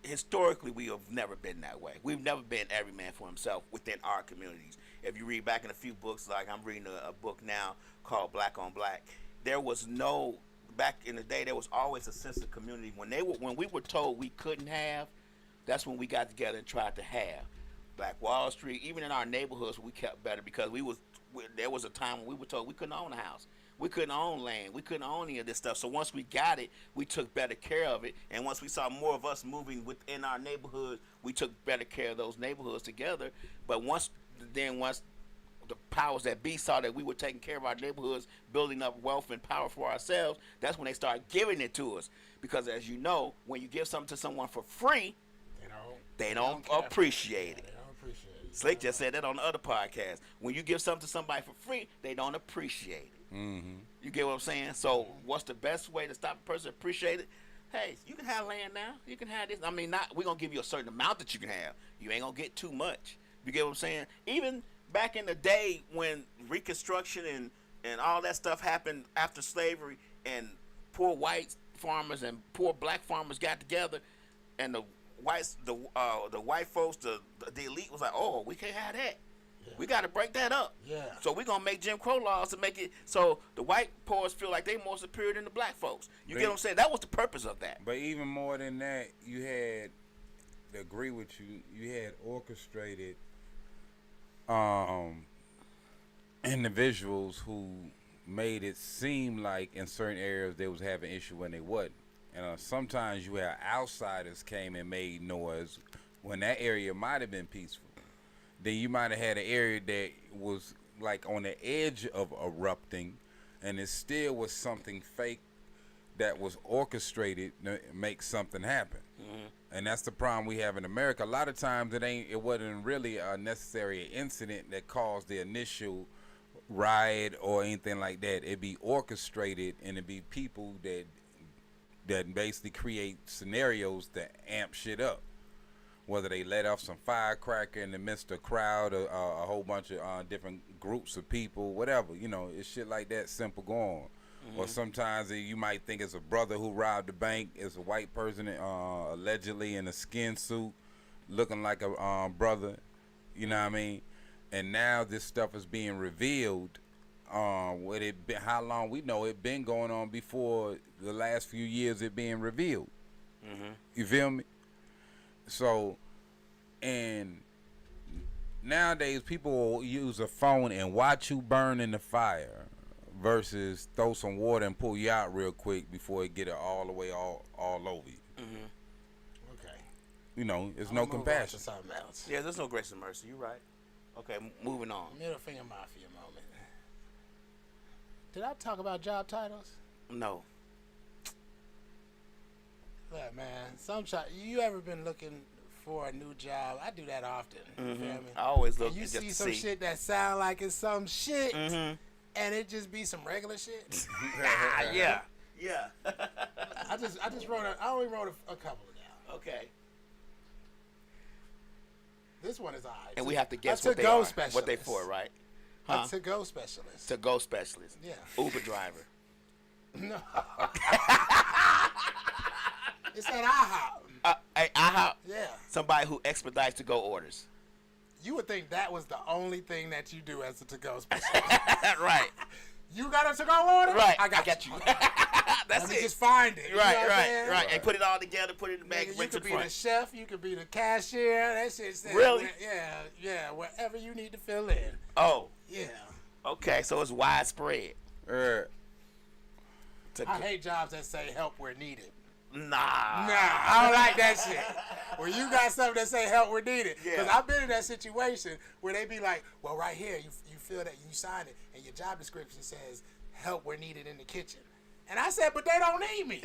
historically, we have never been that way. We've never been every man for himself within our communities. If you read back in a few books, like I'm reading a book now called Black on Black, back in the day, there was always a sense of community. When we were told we couldn't have, that's when we got together and tried to have. Black Wall Street, even in our neighborhoods, we kept better because there was a time when we were told we couldn't own a house. We couldn't own land. We couldn't own any of this stuff. So once we got it, we took better care of it. And once we saw more of us moving within our neighborhood, we took better care of those neighborhoods together. But once the powers that be saw that we were taking care of our neighborhoods, building up wealth and power for ourselves, that's when they started giving it to us. Because as you know, when you give something to someone for free, they don't appreciate it. They don't appreciate it. Slick just said that on the other podcast. When you give something to somebody for free, they don't appreciate it. Mm-hmm. You get what I'm saying? So what's the best way to stop a person appreciate it? Hey, you can have land now. You can have this. I mean, we're going to give you a certain amount that you can have. You ain't going to get too much. You get what I'm saying? Even back in the day when Reconstruction and all that stuff happened after slavery, and poor white farmers and poor black farmers got together, and the white folks, the elite was like, oh, we can't have that. Yeah. We got to break that up. Yeah. So we're going to make Jim Crow laws to make it so the white poors feel like they more superior than the black folks. You get what I'm saying? That was the purpose of that. But even more than that, you had, to agree with you, you had orchestrated individuals who made it seem like in certain areas they was having issue when they wasn't. And sometimes you had outsiders came and made noise when that area might have been peaceful. Then you might have had an area that was like on the edge of erupting, and it still was something fake that was orchestrated to make something happen. Mm-hmm. And that's the problem we have in America. A lot of times it wasn't really a necessary incident that caused the initial riot or anything like that. It'd be orchestrated, and it'd be people that basically create scenarios that amp shit up. Whether they let off some firecracker in the midst of a crowd, or a whole bunch of different groups of people, whatever, it's shit like that simple going. Mm-hmm. Or sometimes you might think it's a brother who robbed the bank. It's a white person allegedly in a skin suit looking like a brother, you know what I mean? And now this stuff is being revealed. How long we know it been going on before the last few years it being revealed. Mm-hmm. You feel me? So, and nowadays people will use a phone and watch you burn in the fire versus throw some water and pull you out real quick before it get it all the way all over you. Mm-hmm. Okay. There's no compassion. Something else. Yeah, there's no grace and mercy. You're right. Okay, moving on. Middle finger mafia moment. Did I talk about job titles? No. Look, man, you ever been looking for a new job? I do that often. You feel me? I always look And you just see to some see. shit that sound like it's some shit, and it just be some regular shit. Yeah. Yeah. I only wrote a couple down. Okay. This one is alright. And we have to guess A what they to-go are. specialist. What they for, right? Huh? A to-go specialist. To-go specialist. Yeah. Uber driver. No. It's at IHOP. IHOP. Yeah. Somebody who expedites to-go orders. You would think that was the only thing that you do as a to-go specialist. Right. You got a to-go order? Right. I got you. That's Let me it. just find it. You know what I'm Right. saying? Right. And put it all together, put it in the bag, Nigga, and you bring it to could the be the front. chef, you could be the cashier. That shit says Really? Yeah, wherever you need to fill in. Oh. Yeah. Okay, so it's widespread. I hate jobs that say help where needed. Nah. Nah, I don't like that shit. When you got something that say help where needed. Because Yeah. I've been in that situation where they be like, well, right here, you feel that, you sign it, and your job description says help where needed in the kitchen. And I said, but they don't need me.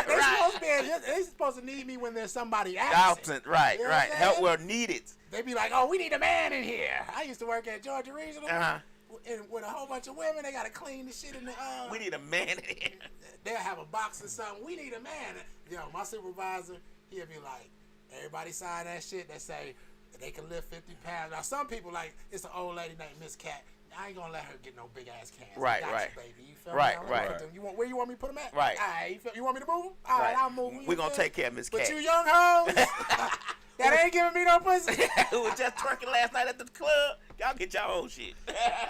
They're supposed to need me when there's somebody absent. Right, You know what right. I'm Help saying? where needed. They be like, oh, we need a man in here. I used to work at Georgia Regional. Uh-huh. And with a whole bunch of women, they got to clean the shit in the... We need a man in here. They'll have a box or something. We need a man. Yo, my supervisor, he'll be like, everybody sign that shit that say they can lift 50 pounds. Now, some people, like, it's an old lady named Miss Cat. I ain't gonna let her get no big ass cans. Right, I got right. You, baby. You feel Right, me? I'm gonna right. put them- You want where you want me to put them at? Right. All right. You want me to move them? All right, I'll move them. We're going to take care of Miss But Cat. you young hoes that ain't giving me no pussy. Who was just twerking last night at the club, y'all get your own shit.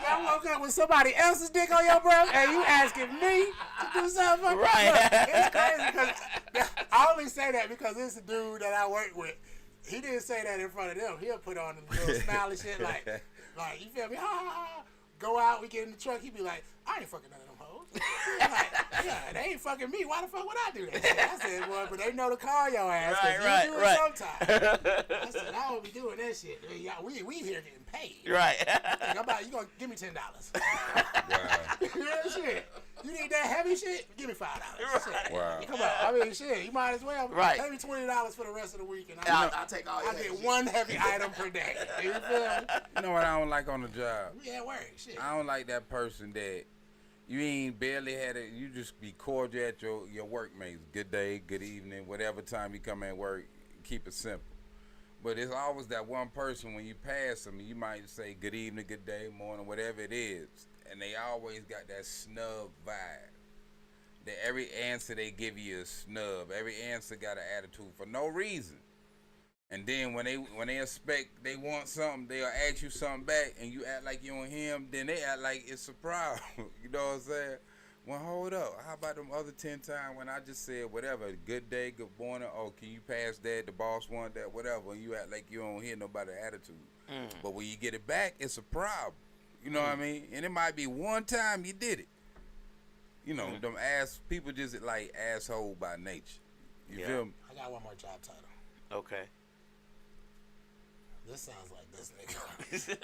Y'all woke up with somebody else's dick on your breath and you asking me to do something? For Right. Look, it's crazy because I only say that because it's a dude that I work with. He didn't say that in front of them. He'll put on the little smiley shit like you feel me? Go out, we get in the truck. He be like, I ain't fucking none of them hoes. Like, yeah, they ain't fucking me. Why the fuck would I do that shit? I said, boy, but they know to call your ass because you do it sometimes. I said, I don't be doing that shit. We here getting paid. Right. Think about you gonna give me $10. Wow. Yeah, shit. You need that heavy shit? Give me $5. Shit. Wow. Come on. I mean, shit. You might as well. Right. Pay me $20 for the rest of the week, and I'll take all your I heavy get shit. one heavy item per day. You feel me? You know what I don't like on the job? Yeah, work. Shit. I don't like that person that you ain't barely had it. You just be cordial at your workmates. Good day, good evening, whatever time you come at work. Keep it simple. But it's always that one person when you pass them, you might say good evening, good day, morning, whatever it is, and they always got that snub vibe. That every answer they give you is snub. Every answer got an attitude for no reason. And then when they expect they want something, they'll ask you something back, and you act like you don't hear them. Then they act like it's a problem. You know what I'm saying? Well, hold up. How about them other 10 times when I just said whatever, good day, good morning, oh, can you pass that? The boss want that, whatever. And you act like you don't hear nobody's attitude. But when you get it back, it's a problem. You know what I mean? And it might be one time you did it. You know, them people just like asshole by nature. You feel me? I got one more job title. Okay. This sounds like this nigga.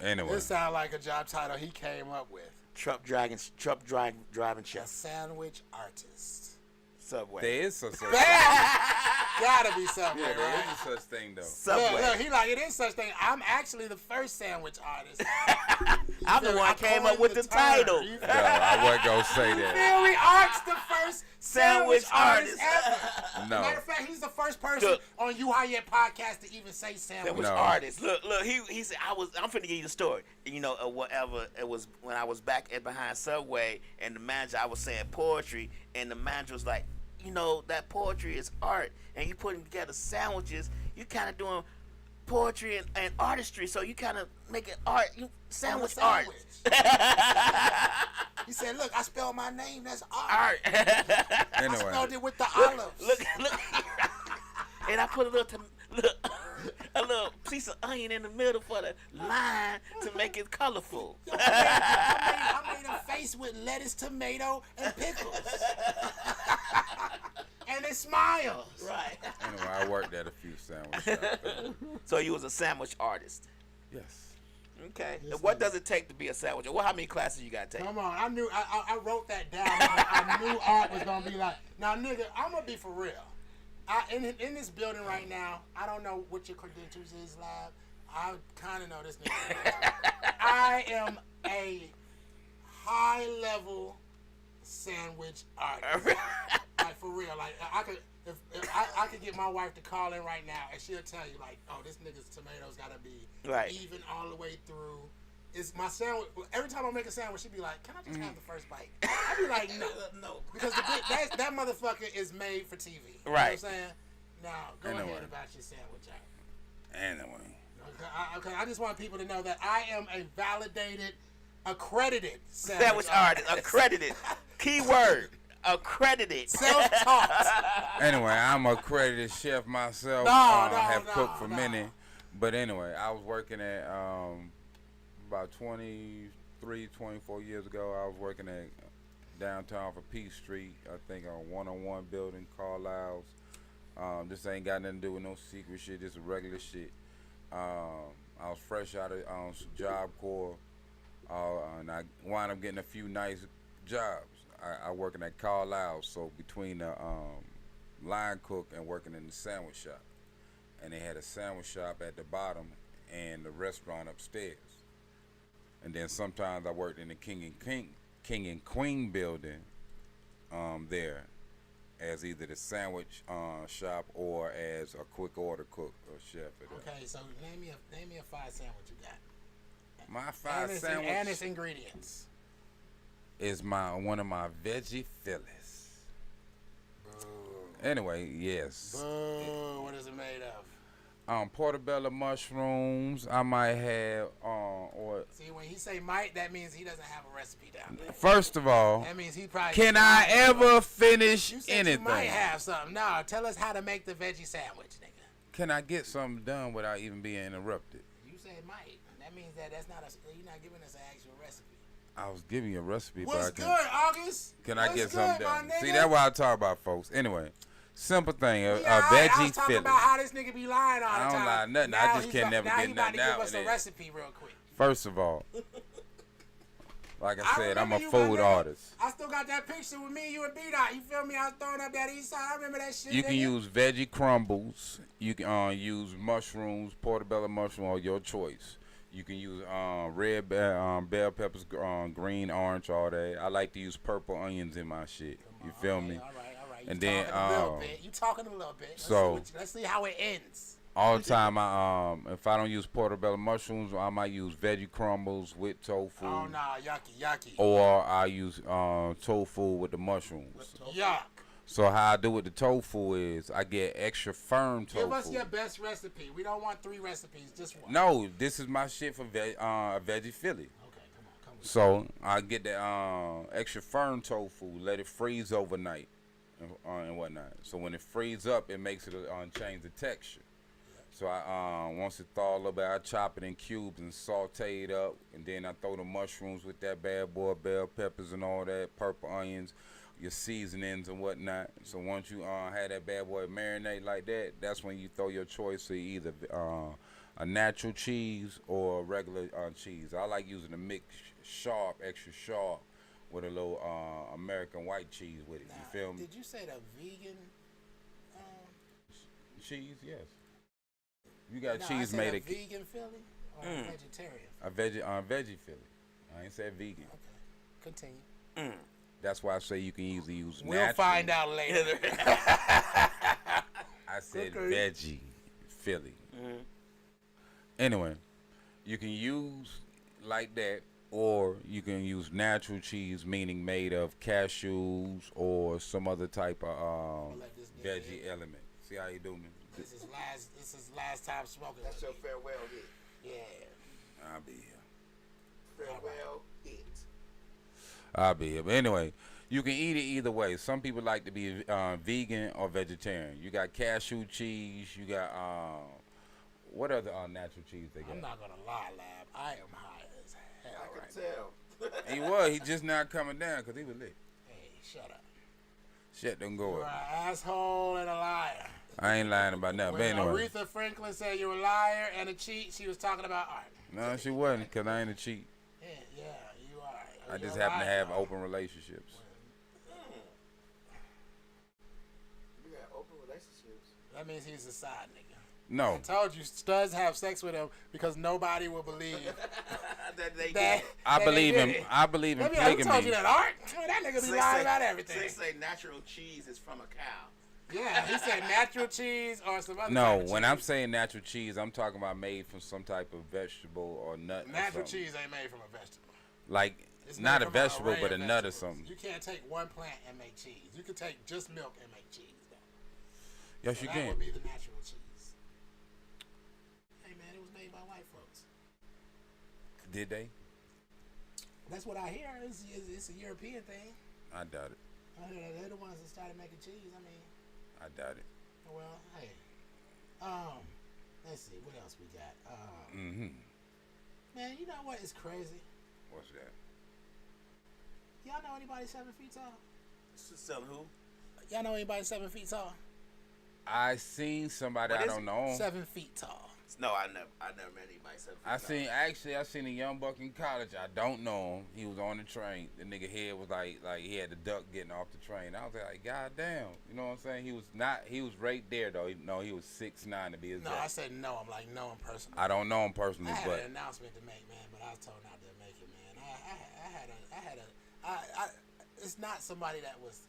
Anyway. This sounds like a job title he came up with. Truck driving A chef. sandwich artist. Subway. There is such thing. Gotta be something, Yeah, there right? is a such thing though. Subway. Look, he like, it is such thing. I'm actually the first sandwich artist. I'm the one I came coined up with the term. title. You No, I wasn't gonna say that. feel me? Art's the first sandwich artist ever. No. Matter of fact, he's the first person Look. on You How Yet podcast to even say That sandwich. was No. artist. Look, he said I'm finna give you the story. You know, whatever it was when I was back at behind Subway and the manager, I was saying poetry, and the manager was like, you know, that poetry is art, and you putting together sandwiches, you kind of doing poetry and artistry, so you kind of making art, you sandwich art. He said, look, I spelled my name, that's art. Art. I Anyway. spelled it with the olives. Look. And I put a little piece of onion in the middle for the line to make it colorful. I made a face with lettuce, tomato, and pickles. And it smiles. Right. Anyway, I worked at a few sandwich shops. So you was a sandwich artist. Yes. Okay. This And what nigga. does it take to be a sandwich? Well, how many classes you got to take? Come on, I wrote that down. I knew Art was gonna be like, now, nigga, I'm gonna be for real. In this building right now, I don't know what your credentials is, Lab. I kind of know this nigga. I am a high-level sandwich artist. Like, for real. Like, I could, if I could get my wife to call in right now, and she'll tell you, like, oh, this nigga's tomatoes gotta be Right. even all the way through. It's my sandwich. Every time I make a sandwich, she'd be like, "Can I just have the first bite?" I'd be like, "No, No. because that motherfucker is made for TV." You know what Right. I'm saying? Now, go Anyway. ahead about your sandwich, Art. Anyway. Okay, I just want people to know that I am a validated, accredited Sandwich artist. Accredited. Keyword. Accredited. self-taught. Anyway, I'm a accredited chef myself. No, have no, cooked for no. many. But anyway, I was working at about 23, 24 years ago. I was working at downtown for Peace Street. I think on 101 building, Carlisle's. This ain't got nothing to do with no secret shit. This is regular shit. I was fresh out of Job Corps, and I wound up getting a few nice jobs. I working at Carlisle, so between the line cook and working in the sandwich shop, and they had a sandwich shop at the bottom and the restaurant upstairs. And then sometimes I worked in the King and Queen building there as either the sandwich shop or as a quick order cook or chef. Okay, so name me a five sandwich you got. My five And sandwich its ingredients. is one of my veggie Phillies. Anyway, yes. Boo, what is it made of? Portobello mushrooms. I might have or See, when he say might, that means he doesn't have a recipe down there. first of all, That means he probably can I ever finish You said anything? you might have something. No, tell us how to make the veggie sandwich, nigga. Can I get something done without even being interrupted? You said might. That means that's not you're not giving us an actual recipe. I was giving you a recipe, What's but good, Can August? I What's get something good, done? my nigga? See, that's what I talk about, folks. Anyway, simple thing, a Yeah, I veggie was talking Philly. about how this nigga be lying all the I time. don't lie nothing. Now I just can never now get he about to nothing give out us of a it. recipe real quick. First of all, like I said, I'm remember a you, food my nigga. artist. I still got that picture with me, you, and B-Dot. You feel me? I was throwing up that east side. I remember that shit. You can nigga. use veggie crumbles. You can use mushrooms, portobello mushroom, or your choice. You can use red bell peppers, green, orange, all that. I like to use purple onions in my shit. You feel Okay, me? All right. And You then, talking a little bit. You talking a little bit. Let's see how it ends. All the time, if I don't use portobello mushrooms, I might use veggie crumbles with tofu. Oh nah, yucky. Or I use tofu with the mushrooms. Yuck. So how I do with the tofu is I get extra firm tofu. Give us your best recipe. We don't want 3 recipes, just one. No, this is my shit for veggie Philly. Okay, come on. So I get the extra firm tofu, let it freeze overnight and whatnot. So when it freezes up, it makes it change the texture. So I once it thaw a little bit, I chop it in cubes and saute it up, and then I throw the mushrooms with that bad boy, bell peppers and all that, purple onions, your seasonings and whatnot. So once you have that bad boy marinate like that, that's when you throw your choice of either a natural cheese or a regular cheese. I like using a mixed sharp, extra sharp, with a little American white cheese with it. Now, You feel me? Did you say the vegan? Cheese, yes. You got No, cheese I made said of a vegan Philly or a vegetarian? a veggie Philly. I ain't said vegan. Okay, continue. That's why I say you can easily use We'll natural. find out later. I said Okay. veggie Philly. Anyway, you can use like that, or you can use natural cheese, meaning made of cashews or some other type of let this nigga veggie element. See how you do me? This is last time smoking. That's with your me. farewell hit. Yeah. I'll be here. Farewell hit. I'll be here. But anyway, you can eat it either way. Some people like to be vegan or vegetarian. You got cashew cheese. You got what other natural cheese they got? I'm not gonna lie, Lab. I am high as hell I right can tell. He was. He just not coming down because he was lit. now. Hey, shut up. Shut them You're go. an asshole and a liar. I ain't lying about nothing. But When anyway. Aretha Franklin said you're a liar and a cheat, she was talking about art. No, she wasn't, because I ain't a cheat. Yeah, you are. I just You're a happen to liar, have though. open relationships. You got open relationships. That means he's a side nigga. No. I told you, studs have sex with him because nobody will believe that. I believe they him. did it. I believe in Who told you polygamy. that, Art? Oh, that nigga be lying about everything. They say natural cheese is from a cow. Yeah, he said natural cheese or some other No, type of when cheese. I'm saying natural cheese, I'm talking about made from some type of vegetable or nut. or Natural something. cheese ain't made from a vegetable. Like, It's not made a from an vegetable, array but a of nut or vegetables. something. You can't take one plant and make cheese. You can take just milk and make cheese. Though. Yes, So you that can. would be the natural cheese. Hey man, it was made by white folks. Did they? That's what I hear. It's a European thing. I doubt it. I hear they're the ones that started making cheese. I mean, I doubt it. well, hey. Let's see what else we got. Man, you know what is crazy? What's that? Y'all know anybody 7 feet tall? Selling who? Y'all know anybody 7 feet tall? I seen somebody What I is don't it? know. 7 feet tall. No, I never met anybody 7 feet I seen a young buck in college. I don't know him. He was on the train. The nigga head was like he had the duck getting off the train. I was like, God damn. You know what I'm saying? He was right there though. He was 6'9" to be exact. No, I said no. I'm like, no, him personally. I don't know him personally, I had but an announcement to make, man, but I was told not to make it, man. It's not somebody that was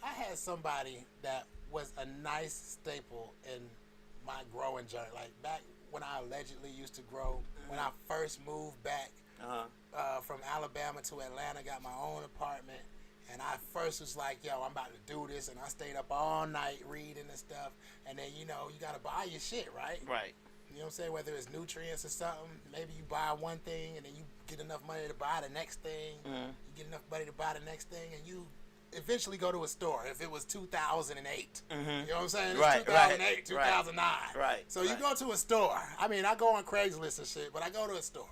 I had somebody that was a nice staple in my growing journey. Like back when I allegedly used to grow, when I first moved back from Alabama to Atlanta, got my own apartment, and I first was like, yo, I'm about to do this, and I stayed up all night reading and stuff, and then, you know, you got to buy your shit, right? Right. You know what I'm saying? Whether it's nutrients or something, maybe you buy one thing and then you get enough money to buy the next thing. You get enough money to buy the next thing, and you eventually go to a store. If it was 2008, you know what I'm saying? It's Right, 2008, 2009. Right. So you go to a store. I mean, I go on Craigslist and shit, but I go to a store.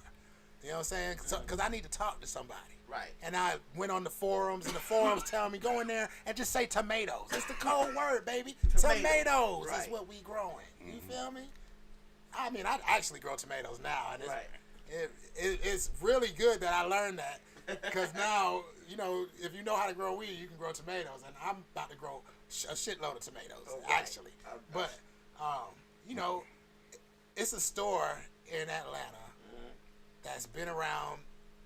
You know what I'm saying? Because I need to talk to somebody. Right. And I went on the forums, and the forums tell me, go in there and just say tomatoes. It's the code word, baby. Tomatoes is Right. what we growing. You feel me? I mean, I actually grow tomatoes now, and it's really good that I learned that, because now, you know, if you know how to grow weed, you can grow tomatoes, and I'm about to grow a shitload of tomatoes, actually. But, you know, it's a store in Atlanta that's been around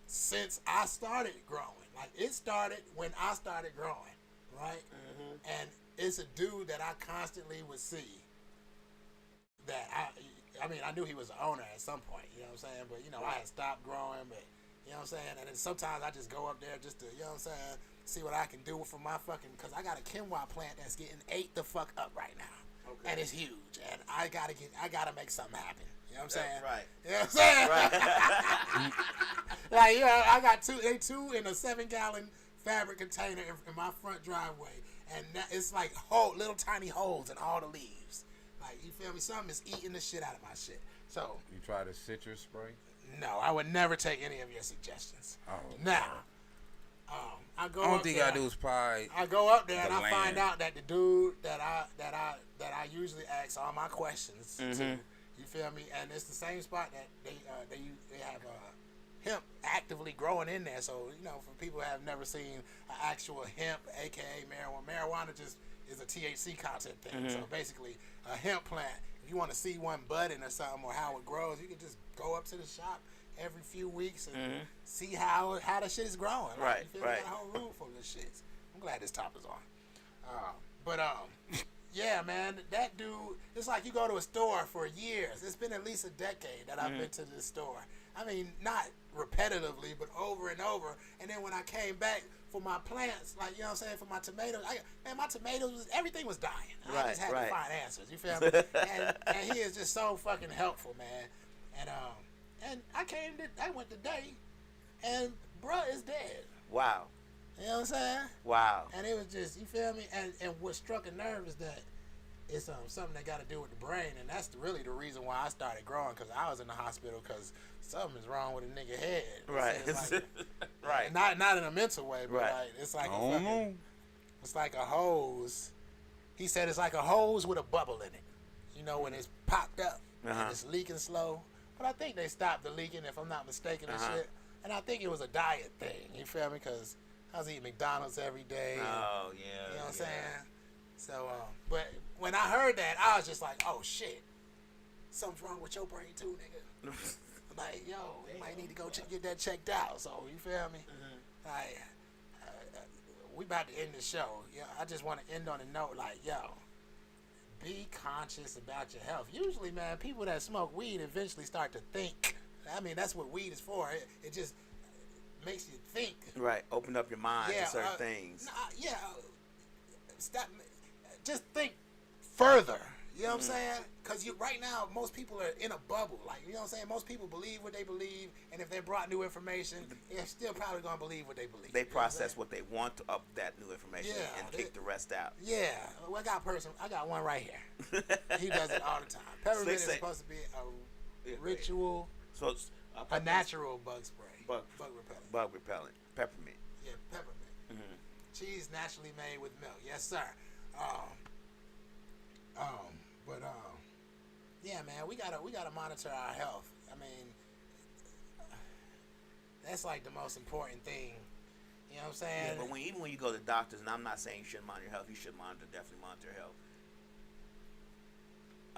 since I started growing. Like, it started when I started growing, right? And it's a dude that I constantly would see that I mean, I knew he was the owner at some point, you know what I'm saying? But, you know, I had stopped growing, but, you know what I'm saying? And then sometimes I just go up there just to, you know what I'm saying, see what I can do for my fucking, because I got a quinoa plant that's getting ate the fuck up right now. Okay. And it's huge. And I gotta make something happen. You know what I'm saying? Right. You know what I'm saying? Right. Like, you know, I got two in a 7-gallon fabric container in my front driveway. And it's like little tiny holes in all the leaves. Like, you feel me? Something is eating the shit out of my shit. So you try the citrus spray? no, I would never take any of your suggestions. Oh, now, I go. Only up thing there, I do is probably I go up there and the I find land. out that the dude that I usually ask all my questions to, you feel me? And it's the same spot that they have hemp actively growing in there. So, you know, for people who have never seen an actual hemp, aka marijuana just is a THC content thing. So basically, a hemp plant, if you want to see one budding or something or how it grows, you can just go up to the shop every few weeks and see how the shit is growing. Like, Right, you feel me? right. Got a whole room full of this shit. I'm glad this top is on. Yeah, man, that dude, it's like you go to a store for years. It's been at least a decade that I've been to this store. I mean, not repetitively, but over and over. And then when I came back for my plants, like, you know what I'm saying, for my tomatoes, my tomatoes, everything was dying. I just had to find answers, you feel me? and he is just so fucking helpful, man. And I went today, and bruh is dead. Wow. You know what I'm saying? Wow. And it was just, you feel me? And what struck a nerve is that it's something that got to do with the brain, and that's really the reason why I started growing, because I was in the hospital because something is wrong with a nigga head. Right. It's like, Right. Not in a mental way, but Right. like it's like I don't know. It's like a hose. He said it's like a hose with a bubble in it. You know, when it's popped up and it's leaking slow. But I think they stopped the leaking, if I'm not mistaken, and shit. And I think it was a diet thing. You feel me? Because I was eating McDonald's every day. Oh, and, you know what I'm saying? So, but when I heard that, I was just like, oh, shit. Something's wrong with your brain, too, nigga. Like, yo, you might need to go get that checked out. So, you feel me? Like, we about to end the show. Yeah, I just want to end on a note like, yo, be conscious about your health. Usually, man, people that smoke weed eventually start to think. I mean, that's what weed is for. It just makes you think. Right. Open up your mind to certain things. Stop. Just think further. You know what I'm saying? Because right now, most people are in a bubble. Like, you know what I'm saying? Most people believe what they believe, and if they brought new information, they're still probably going to believe what they believe. They process what they want of that new information and kick the rest out. Yeah. Well, I got one right here. He does it all the time. Peppermint is supposed to be a ritual, so it's a natural bug spray. Bug repellent. Bug repellent. Peppermint. Yeah, peppermint. Cheese naturally made with milk. Yes, sir. Yeah, man, we gotta monitor our health. I mean, that's like the most important thing. You know what I'm saying? Yeah, but even when you go to doctors, and I'm not saying you shouldn't monitor your health, you should definitely monitor your health.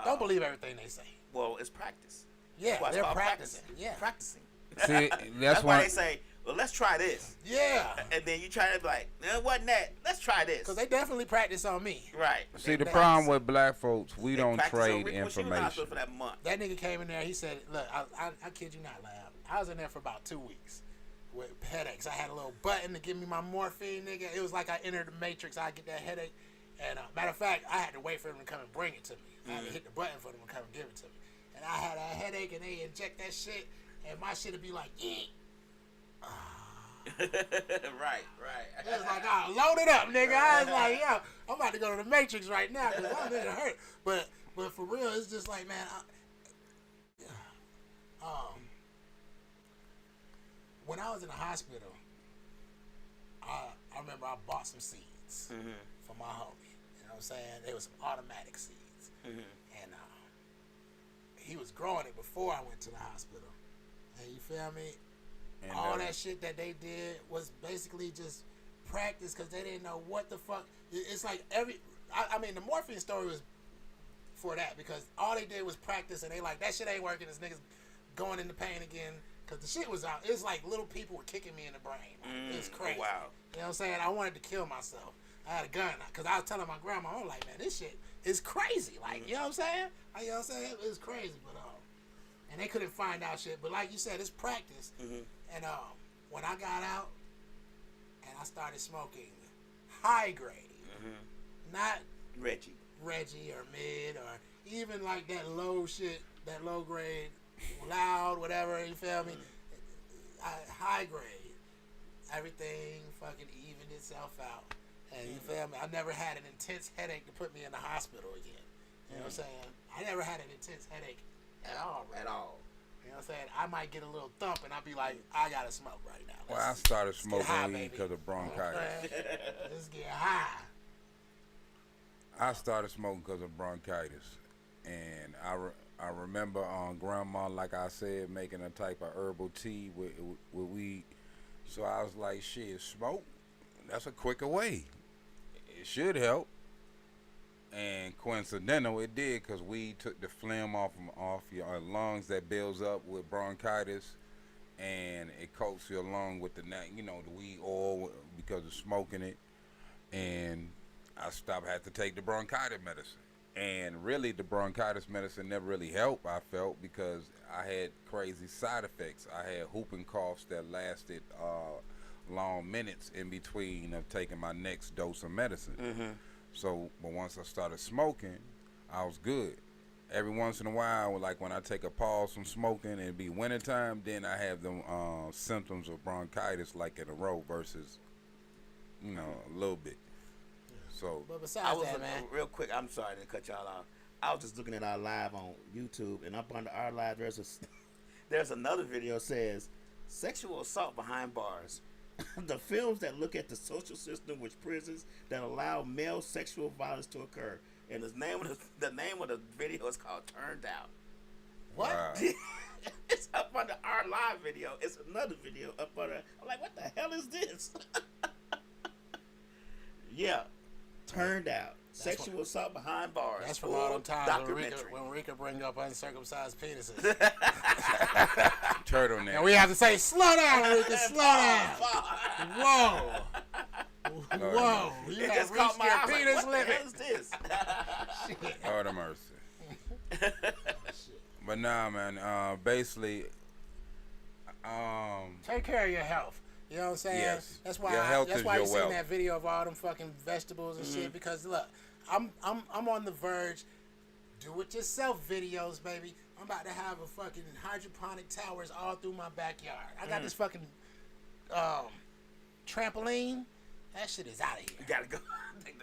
Don't believe everything they say. Well, it's practice. Yeah, they're practicing. Yeah, practicing. See, that's why they say, well, let's try this. Yeah. And then you try to be like, no, it wasn't that. Let's try this. Because they definitely practice on me. Right. See, the problem with black folks, we don't trade information. For that month. That nigga came in there, he said, look, I kid you not, Lab. I was in there for about 2 weeks with headaches. I had a little button to give me my morphine, nigga. It was like I entered the Matrix. I get that headache. And matter of fact, I had to wait for them to come and bring it to me. I had to hit the button for them to come and give it to me. And I had a headache, and they inject that shit, and my shit would be like, right. It was like, load it up, nigga. I was like, yo, I'm about to go to the Matrix right now because I'm in a hurt. But for real, it's just like, man, when I was in the hospital, I remember I bought some seeds for my homie. You know what I'm saying? They were some automatic seeds. And he was growing it before I went to the hospital. And you feel me? And all that shit that they did was basically just practice because they didn't know what the fuck. It's like I mean, the morphine story was for that because all they did was practice and they like, that shit ain't working. This nigga's going into pain again because the shit was out. It's like little people were kicking me in the brain. It was crazy. Wow. You know what I'm saying? I wanted to kill myself. I had a gun because I was telling my grandma, I'm like, man, this shit is crazy. Like, you know what I'm saying? You know what I'm saying? It was crazy, but and they couldn't find out shit. But like you said, it's practice. And when I got out and I started smoking high grade, not Reggie or mid or even like that low shit, that low grade, loud, whatever, you feel me? High grade, everything fucking evened itself out. And you feel me? I never had an intense headache to put me in the hospital again. You know what I'm saying? I never had an intense headache at all. At all. You know what I'm saying? I might get a little thump and I'll be like, I gotta smoke right now. Well, I started smoking weed because of bronchitis. Let's get high. I started smoking because of bronchitis. And I remember grandma, like I said, making a type of herbal tea with weed. So I was like, shit, smoke, that's a quicker way. It should help. And coincidental, it did because weed took the phlegm off your lungs that builds up with bronchitis, and it coats your lung with the weed oil because of smoking it. And I had to take the bronchitis medicine. And really, the bronchitis medicine never really helped, I felt, because I had crazy side effects. I had whooping coughs that lasted long minutes in between of taking my next dose of medicine. So, but once I started smoking, I was good. Every once in a while, like when I take a pause from smoking and it be wintertime, then I have the symptoms of bronchitis like in a row versus, a little bit. So, but besides that, man, real quick, I'm sorry to cut y'all off. I was just looking at our live on YouTube, and up under our live, there's another video that says sexual assault behind bars. the films that look at the social system which prisons that allow male sexual violence to occur. And the name of the video is called Turned Out. What? Wow. It's up under our live video. It's another video up under. I'm like, what the hell is this? Yeah, Turned Out. Sexual assault behind bars. That's from all them times documentary. when Rika bring up uncircumcised penises. Turtleneck. And we have to say, slow down, Rika, slow down. Whoa. Whoa. You It got just reached caught my your eye. Like, penis what the limit. hell is this? Lord of mercy. But nah, man. Basically, Take care of your health. You know what I'm saying? Yes. That's why. Your health that's is why your you seen wealth. that video of all them fucking vegetables and shit. Because look, I'm on the verge. Do it yourself videos, baby. I'm about to have a fucking hydroponic towers all through my backyard. I got this fucking trampoline. That shit is out of here. You gotta go.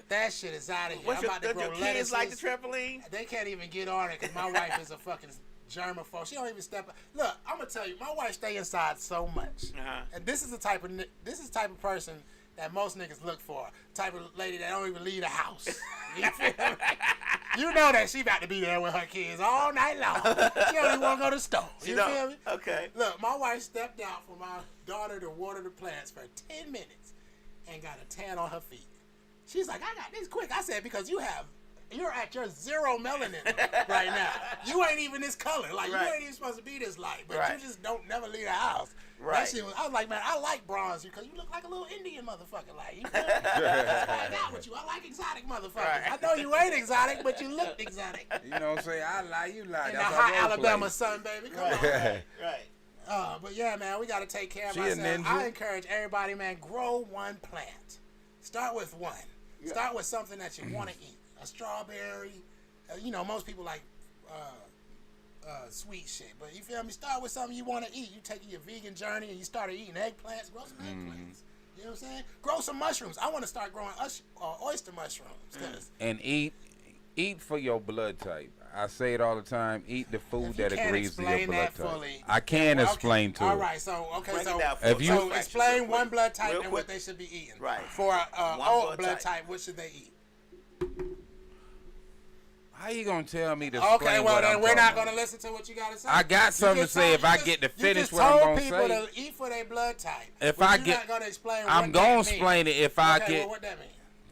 That shit is out of here. What's I'm your, about to does grow your kids lettuces. like the trampoline? They can't even get on it because my wife is a fucking germaphobe. She don't even step up. Look, I'm gonna tell you, my wife stay inside so much, and this is the type of person that most niggas look for. Type of lady that don't even leave the house. You feel me? You know that she about to be there with her kids all night long. She don't even want to go to the store. You feel me? Okay. Look, my wife stepped out for my daughter to water the plants for 10 minutes and got a tan on her feet. She's like, I got this quick. I said, because you're at your 0 melanin right now. You ain't even this color. Like, you ain't even supposed to be this light. But you just don't never leave the house. That shit was, I was like, man, I like bronze because you look like a little Indian motherfucker. Like, you know? I got with you. I like exotic motherfuckers. I know you ain't exotic, but you look exotic. you know what I'm saying? I lie, you lie. In the That's hot our role Alabama play. sun, baby. Come on. Right. But yeah, man, we got to take care of She a ourselves. ninja. I encourage everybody, man, grow one plant. Start with one. Start with something that you want to eat. A strawberry. You know, most people like sweet shit. But you feel me? Start with something you want to eat. You take your vegan journey and you started eating eggplants. Grow some eggplants. You know what I'm saying? Grow some mushrooms. I want to start growing oyster mushrooms. And eat for your blood type. I say it all the time. Eat the food that agrees to your blood type. Fully, I can explain to all it. right, so Break it down for if us. you- so Real quick. explain one blood type Real and quick. what they should be eating. Right. For One old blood blood type. type, what should they eat? How you gonna tell me to Okay, explain well what then I'm we're talking not about? gonna listen to what you gotta say. I got You something to just say told- if you I just- get to you finish just what I'm told gonna people say. to eat for their blood type. If but I you're get- not gonna explain. I'm what gonna that explain means. it if I Okay, get. well, what that mean?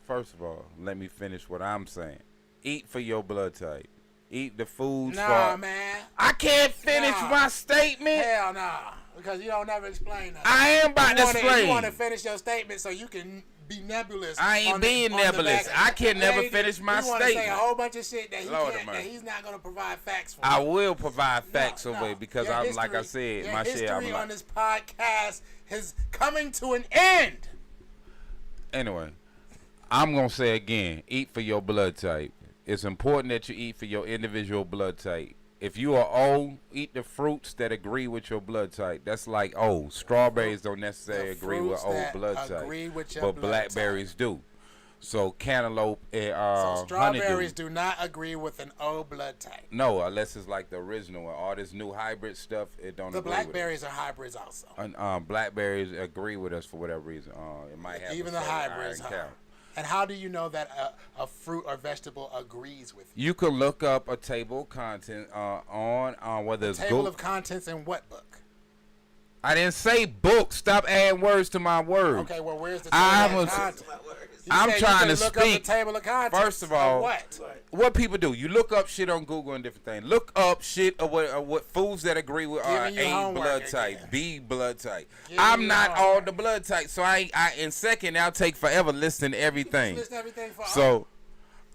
First of all, let me finish what I'm saying. Eat for your blood type. Eat the foods Nah, for. man. I can't finish Nah. my statement. Hell nah, because you don't never explain nothing. I am about to You explain. want to finish your statement so you can be nebulous. I ain't on the- being on the nebulous. back. I can never Lady, finish my you wanna say a statement. whole bunch of shit that, Lord that have he's not going to provide facts for. I will provide facts No, of it because your I'm like I history- said, your my shit. I'm history on like. this podcast is coming to an end. Anyway, I'm gonna say again: eat for your blood type. It's important that you eat for your individual blood type. If you are O, eat the fruits that agree with your blood type. That's like O. Strawberries don't necessarily The agree with fruits O that blood type, agree with your but blood blackberries do. So cantaloupe and So strawberries honeydew. do not agree with an O blood type. No, unless it's like the original one. All this new hybrid stuff, it don't The agree with us. blackberries are hybrids also. And, blackberries agree with us for whatever reason. It might have Even a the certain hybrids. iron Huh? count. And how do you know that a fruit or vegetable agrees with you? You can look up a table of content on whether it's Table Google. of contents in what book? I didn't say book. Stop adding words to my words. Okay, well, where's the I table of was- contents? You I'm said you trying can to look up speak. the table of contents. First of all, what? people do, you look up shit on Google and different things. Look up shit of what foods that agree with Giving you A homework blood again. type, B blood type. Giving I'm you not homework. all the blood type, so I in second I'll take forever listing everything. List everything for So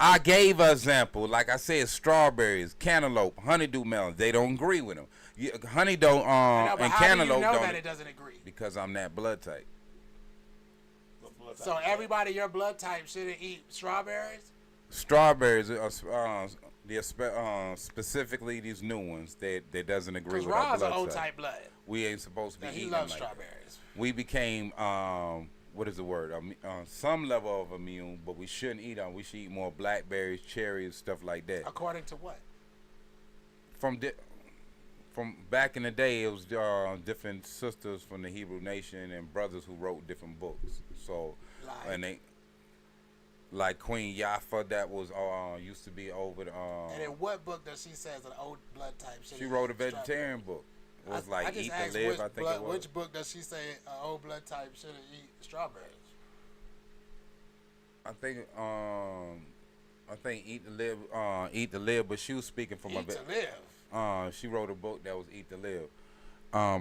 I gave an example. Like I said, strawberries, cantaloupe, honeydew melons. They don't agree with them. Honey don't I know, but and how do you cantaloupe know don't that it doesn't agree? because I'm that blood type. So everybody your blood type shouldn't eat strawberries? Strawberries, specifically these new ones that doesn't agree Because with our Rod's an blood O-type type. blood. We ain't supposed to be And he eating loves like strawberries. that. We became what is the word? Some level of immune, but we shouldn't eat them. We should eat more blackberries, cherries, stuff like that. According to what? From from back in the day, it was different sisters from the Hebrew nation and brothers who wrote different books. So, and they, like Queen Yafa, that was used to be over the. And in what book does she say an old blood type? She wrote a vegetarian book. It was like Eat to Live, I think it was. Which book does she say an old blood type shouldn't eat strawberries? I think Eat to Live, but she was speaking from Eat to Live. She wrote a book that was Eat to Live.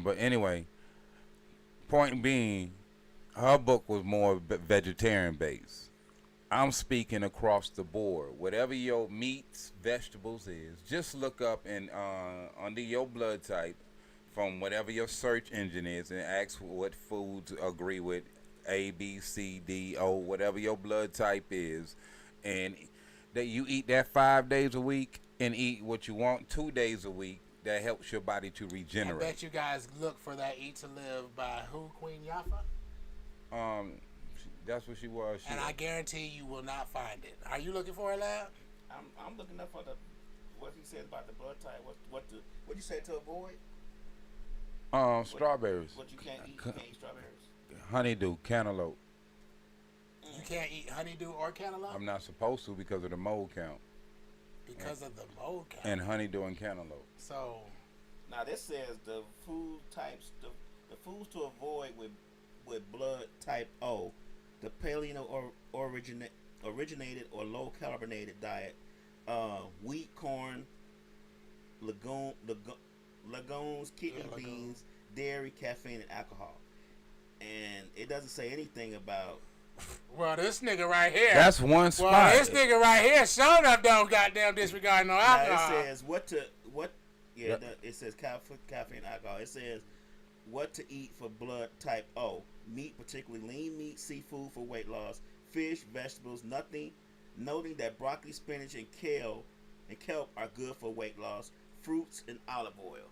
But anyway, point being, her book was more vegetarian based. I'm speaking across the board. Whatever your meats, vegetables is, just look up and under your blood type from whatever your search engine is and ask what foods agree with A, B, C, D, O, whatever your blood type is, and that you eat that 5 days a week and eat what you want 2 days a week. That helps your body to regenerate. I bet you guys look for that Eat to Live by who? Queen Yafa? That's what she was. And I guarantee you will not find it. Are you looking for it, Lab? I'm looking up for what he said about the blood type. What you say to avoid? Strawberries. What you can't eat? You can't eat strawberries. Honeydew, cantaloupe. You can't eat honeydew or cantaloupe? I'm not supposed to because of the mold count. Because of the mold count. And honeydew and cantaloupe. So now this says the food types, the foods to avoid with blood type O, the paleo or originated or low carbonated diet, wheat, corn, legumes, kidney beans, dairy, caffeine, and alcohol. And it doesn't say anything about. Well, this nigga right here. That's one spot. Well, this nigga right here, sure enough, don't goddamn disregard no alcohol. Now it says it says caffeine, alcohol. It says what to eat for blood type O: meat, particularly lean meat, seafood for weight loss, fish, vegetables, noting that broccoli, spinach, and kelp are good for weight loss, fruits, and olive oil.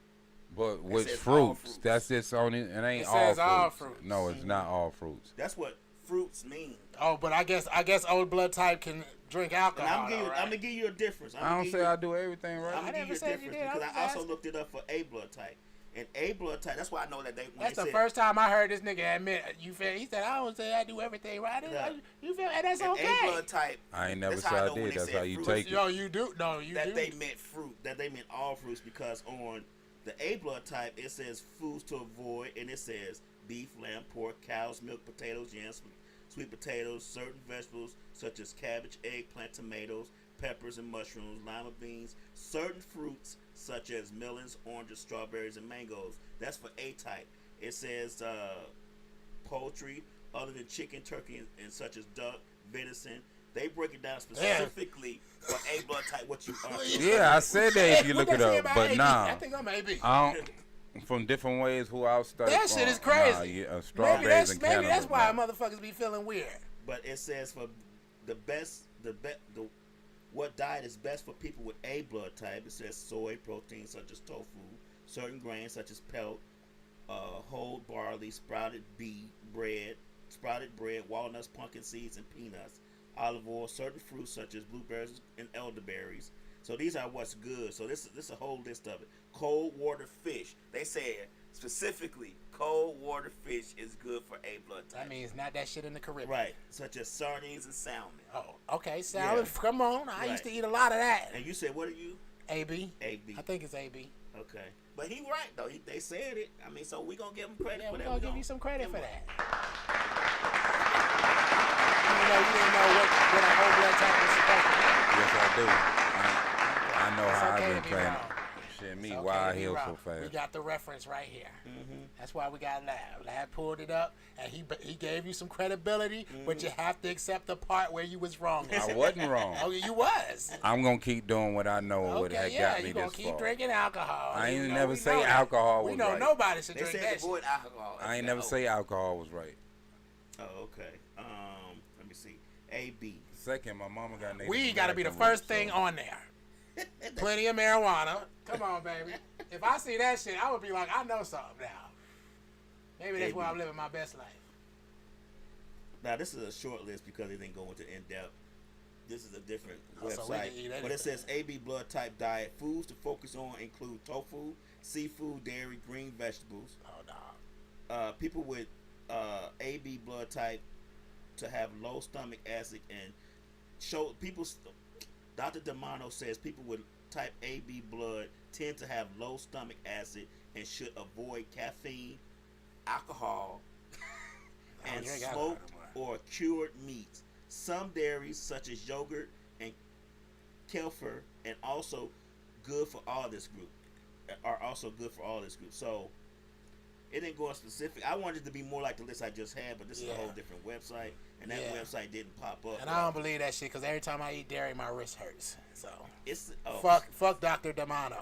But which fruits? That's just only. It ain't it says all fruits. No, it's not all fruits. That's what fruits mean. Oh, but I guess old blood type can drink alcohol. And I'm gonna give you a difference. I don't say I do everything right. I'm gonna give you a difference because I also looked it up for A blood type. And A blood type, that's why I know that that's the first time I heard this nigga admit. You feel? He said, "I don't say I do everything right." You feel? And that's okay. A blood type. I ain't never said I did. That's how you take it. Yo, you do. No, you that do. They meant fruit. That they meant all fruits because on the A blood type it says foods to avoid, and it says beef, lamb, pork, cow's milk, potatoes, yams, sweet potatoes, certain vegetables such as cabbage, eggplant, tomatoes, peppers, and mushrooms, lima beans, certain fruits such as melons, oranges, strawberries, and mangoes. That's for A type. It says poultry other than chicken, turkey, and such as duck, venison. They break it down specifically for A blood type. What you are? Yeah, I said that if you look it up, but nah. I think I'm AB. From different ways who I'll study. That shit is crazy. Strawberries and maybe that's why motherfuckers be feeling weird. But it says for what diet is best for people with A blood type. It says soy protein such as tofu, certain grains such as pelt, whole barley, sprouted bread, walnuts, pumpkin seeds, and peanuts, olive oil, certain fruits such as blueberries and elderberries. So these are what's good. So this is a whole list of it. Cold water fish. They said specifically cold water fish is good for A blood type. That means not that shit in the Caribbean. Right. Such as sardines and salmon. Oh, okay. Salmon. Yeah. Come on. I used to eat a lot of that. And you said, what are you? AB. AB. I think it's AB. Okay. But he right, though. They said it. I mean, so we going to give him credit for that. We're going to give you some credit for that. You didn't know what a whole blood type was supposed to be. Yes, I do. I know how I've been playing. Shit, me, why I heal so fast. We got the reference right here. Mm-hmm. That's why we got Lab. Lab pulled it up, and he gave you some credibility, but you have to accept the part where you was wrong. I wasn't wrong. Oh, you was. I'm going to keep doing what I know what had got me this far. You're going to keep drinking alcohol. I ain't never say alcohol was right. We know nobody should drink that shit. They said avoid alcohol. I ain't never say alcohol was right. Oh, okay. Let me see. AB. Second, my mama got named. Weed got to be the first thing on there. Plenty of marijuana. Come on, baby. If I see that shit, I would be like, I know something now. Maybe that's why I'm living my best life. Now, this is a short list because it didn't go into in-depth. this is a different So we website. can eat But anything. it says AB blood type diet. Foods to focus on include tofu, seafood, dairy, green vegetables. Oh, dog. People with AB blood type to have low stomach acid and show people. Dr. D'Amano says people with type AB blood tend to have low stomach acid and should avoid caffeine, alcohol, and you ain't got smoked none, or cured meats. Some dairies, such as yogurt and kefir, and also good for all this group, are also good for all this group. So it didn't go specific. I wanted it to be more like the list I just had, but this is a whole different website, and that website didn't pop up. And I don't believe that shit because every time I eat dairy, my wrist hurts. So it's fuck Dr. D'Amano.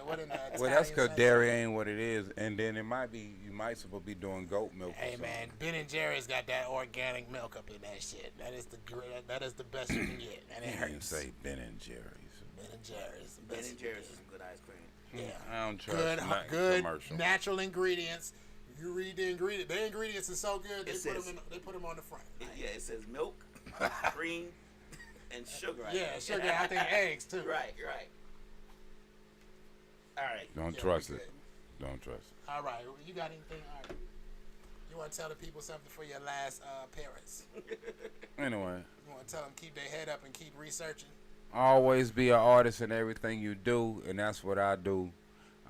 What in the Well, that's Italian because sense? dairy ain't what it is, and then it might be you might supposed to be doing goat milk. Hey or man, Ben and Jerry's got that organic milk up in that shit. That is the best you can get, and it something. You hurts. say Ben and Jerry's. Ben and Jerry's. Ben and Jerry's is some good ice cream. Yeah. I don't trust Good commercial. natural ingredients. You read the ingredient. The ingredients are so good. They put them on the front. It says milk, cream, and sugar. Yeah, sugar. I think eggs too. Right. All right. Don't Yeah, trust we it. Don't trust it. All right. You got anything? All right. You want to tell the people something for your last appearance? Anyway, You want to tell them keep their head up and keep researching? always be an artist in everything you do, and that's what I do.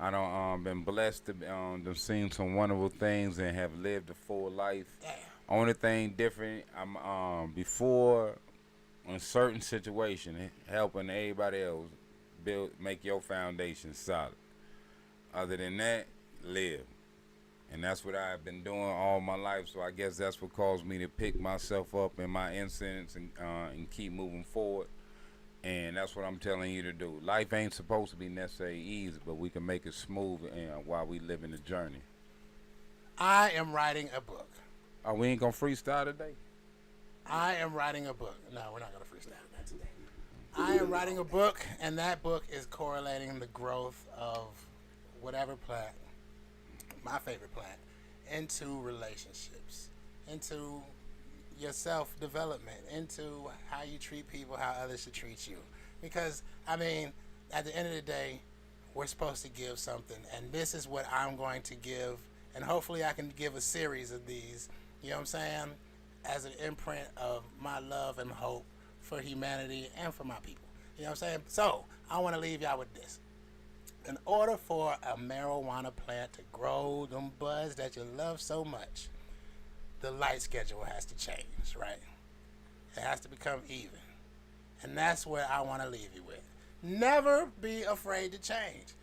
I don't been blessed to have seen some wonderful things and have lived a full life. Damn. Only thing different, I'm before in certain situation helping everybody else make your foundation solid. Other than that, live. And that's what I've been doing all my life. So I guess that's what caused me to pick myself up in my incidents and keep moving forward. And that's what I'm telling you to do. Life ain't supposed to be necessarily easy, but we can make it smooth while we live in the journey. I am writing a book. Oh, we ain't gonna freestyle today? I am writing a book. No, we're not going to freestyle that today. I am writing a book, and that book is correlating the growth of whatever plant, my favorite plant, into relationships, into your self-development, into how you treat people, how others should treat you. Because, I mean, at the end of the day, we're supposed to give something, and this is what I'm going to give, and hopefully I can give a series of these, you know what I'm saying, as an imprint of my love and hope for humanity and for my people. You know what I'm saying? So, I want to leave y'all with this. In order for a marijuana plant to grow them buds that you love so much, the light schedule has to change, right? It has to become even. And that's what I want to leave you with. Never be afraid to change.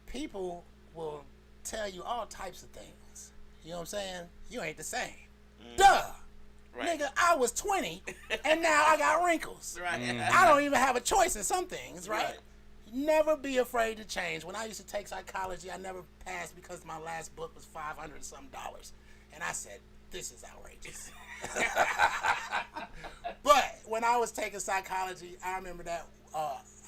People will tell you all types of things. You know what I'm saying? You ain't the same. Duh! Right. Nigga, I was 20 and now I got wrinkles. Right. I don't even have a choice in some things, right? Right. Never be afraid to change. When I used to take psychology, I never passed because my last book was $500 and some dollars. And I said, this is outrageous. But when I was taking psychology, I remember that,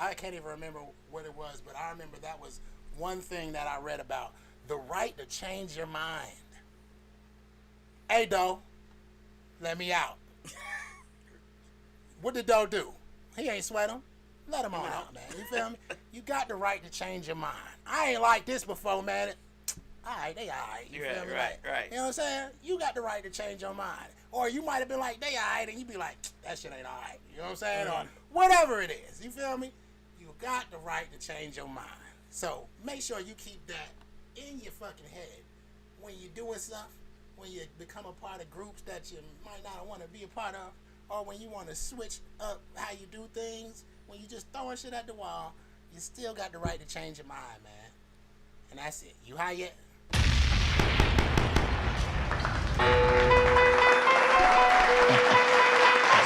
I can't even remember what it was, but I remember that was one thing that I read about, the right to change your mind. Hey, Doe, let me out. What did Doe do? He ain't sweat him. Let him on out, man. You feel me? You got the right to change your mind. I ain't like this before, man. Alright, they alright. You feel me? Right. You know what I'm saying? You got the right to change your mind. Or you might have been like, they alright, and you be like, that shit ain't alright. You know what I'm saying? Or whatever it is. You feel me? You got the right to change your mind. So make sure you keep that in your fucking head when you're doing stuff, when you become a part of groups that you might not want to be a part of, or when you want to switch up how you do things, when you just throwing shit at the wall, you still got the right to change your mind, man. And that's it. You high yet?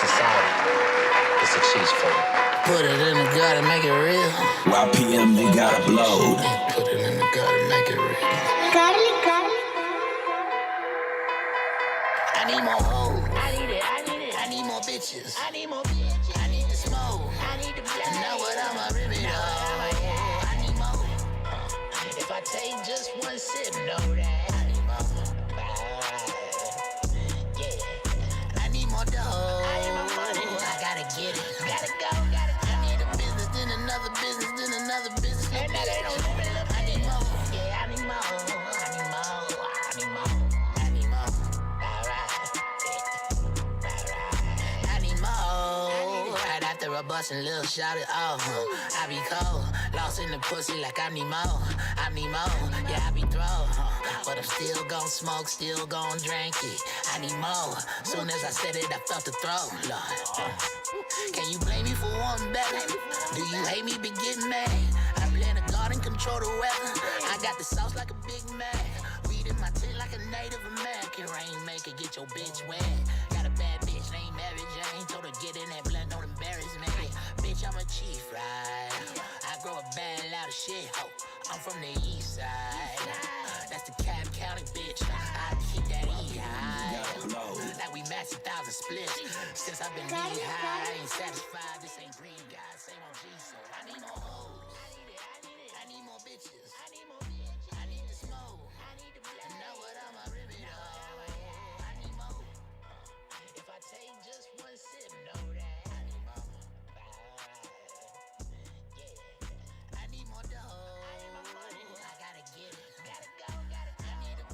Society, it's a cheese food. Put it in the gutter, make it real. YPM, you gotta blow. Put it in the gutter, make it real. I need more hoes. I need more bitches. I need the smoke. You know what I'ma rip it up. I need more. If I take just one sip, know that I need more. Yeah. I need more dough. I gotta get it. bustin' little shot it off. I be cold, lost in the pussy like I'm Nemo. Yeah, I be throw. But I'm still gon' smoke, still gon' drink it. I need more. Soon as I said it, I felt the throw. Lord. Can you blame me for one better? Do you hate me, be getting mad? I blend a garden, control the weather. I got the sauce like a Big Mac. Weed in my tent like a Native American. Rainmaker, get your bitch wet. Got a bad bitch named Mary Jane. Told her get in that blunt, don't embarrass me. Bitch, I'm a chief, right? I grow a bad, loud as shit, ho. I'm from the east side. That's the Cab County, bitch. I keep that E high. Like we match 1,000 splits. Since I've been really high, I ain't satisfied. This ain't green, guys. Same on G, so I need more hoes. I need more bitches.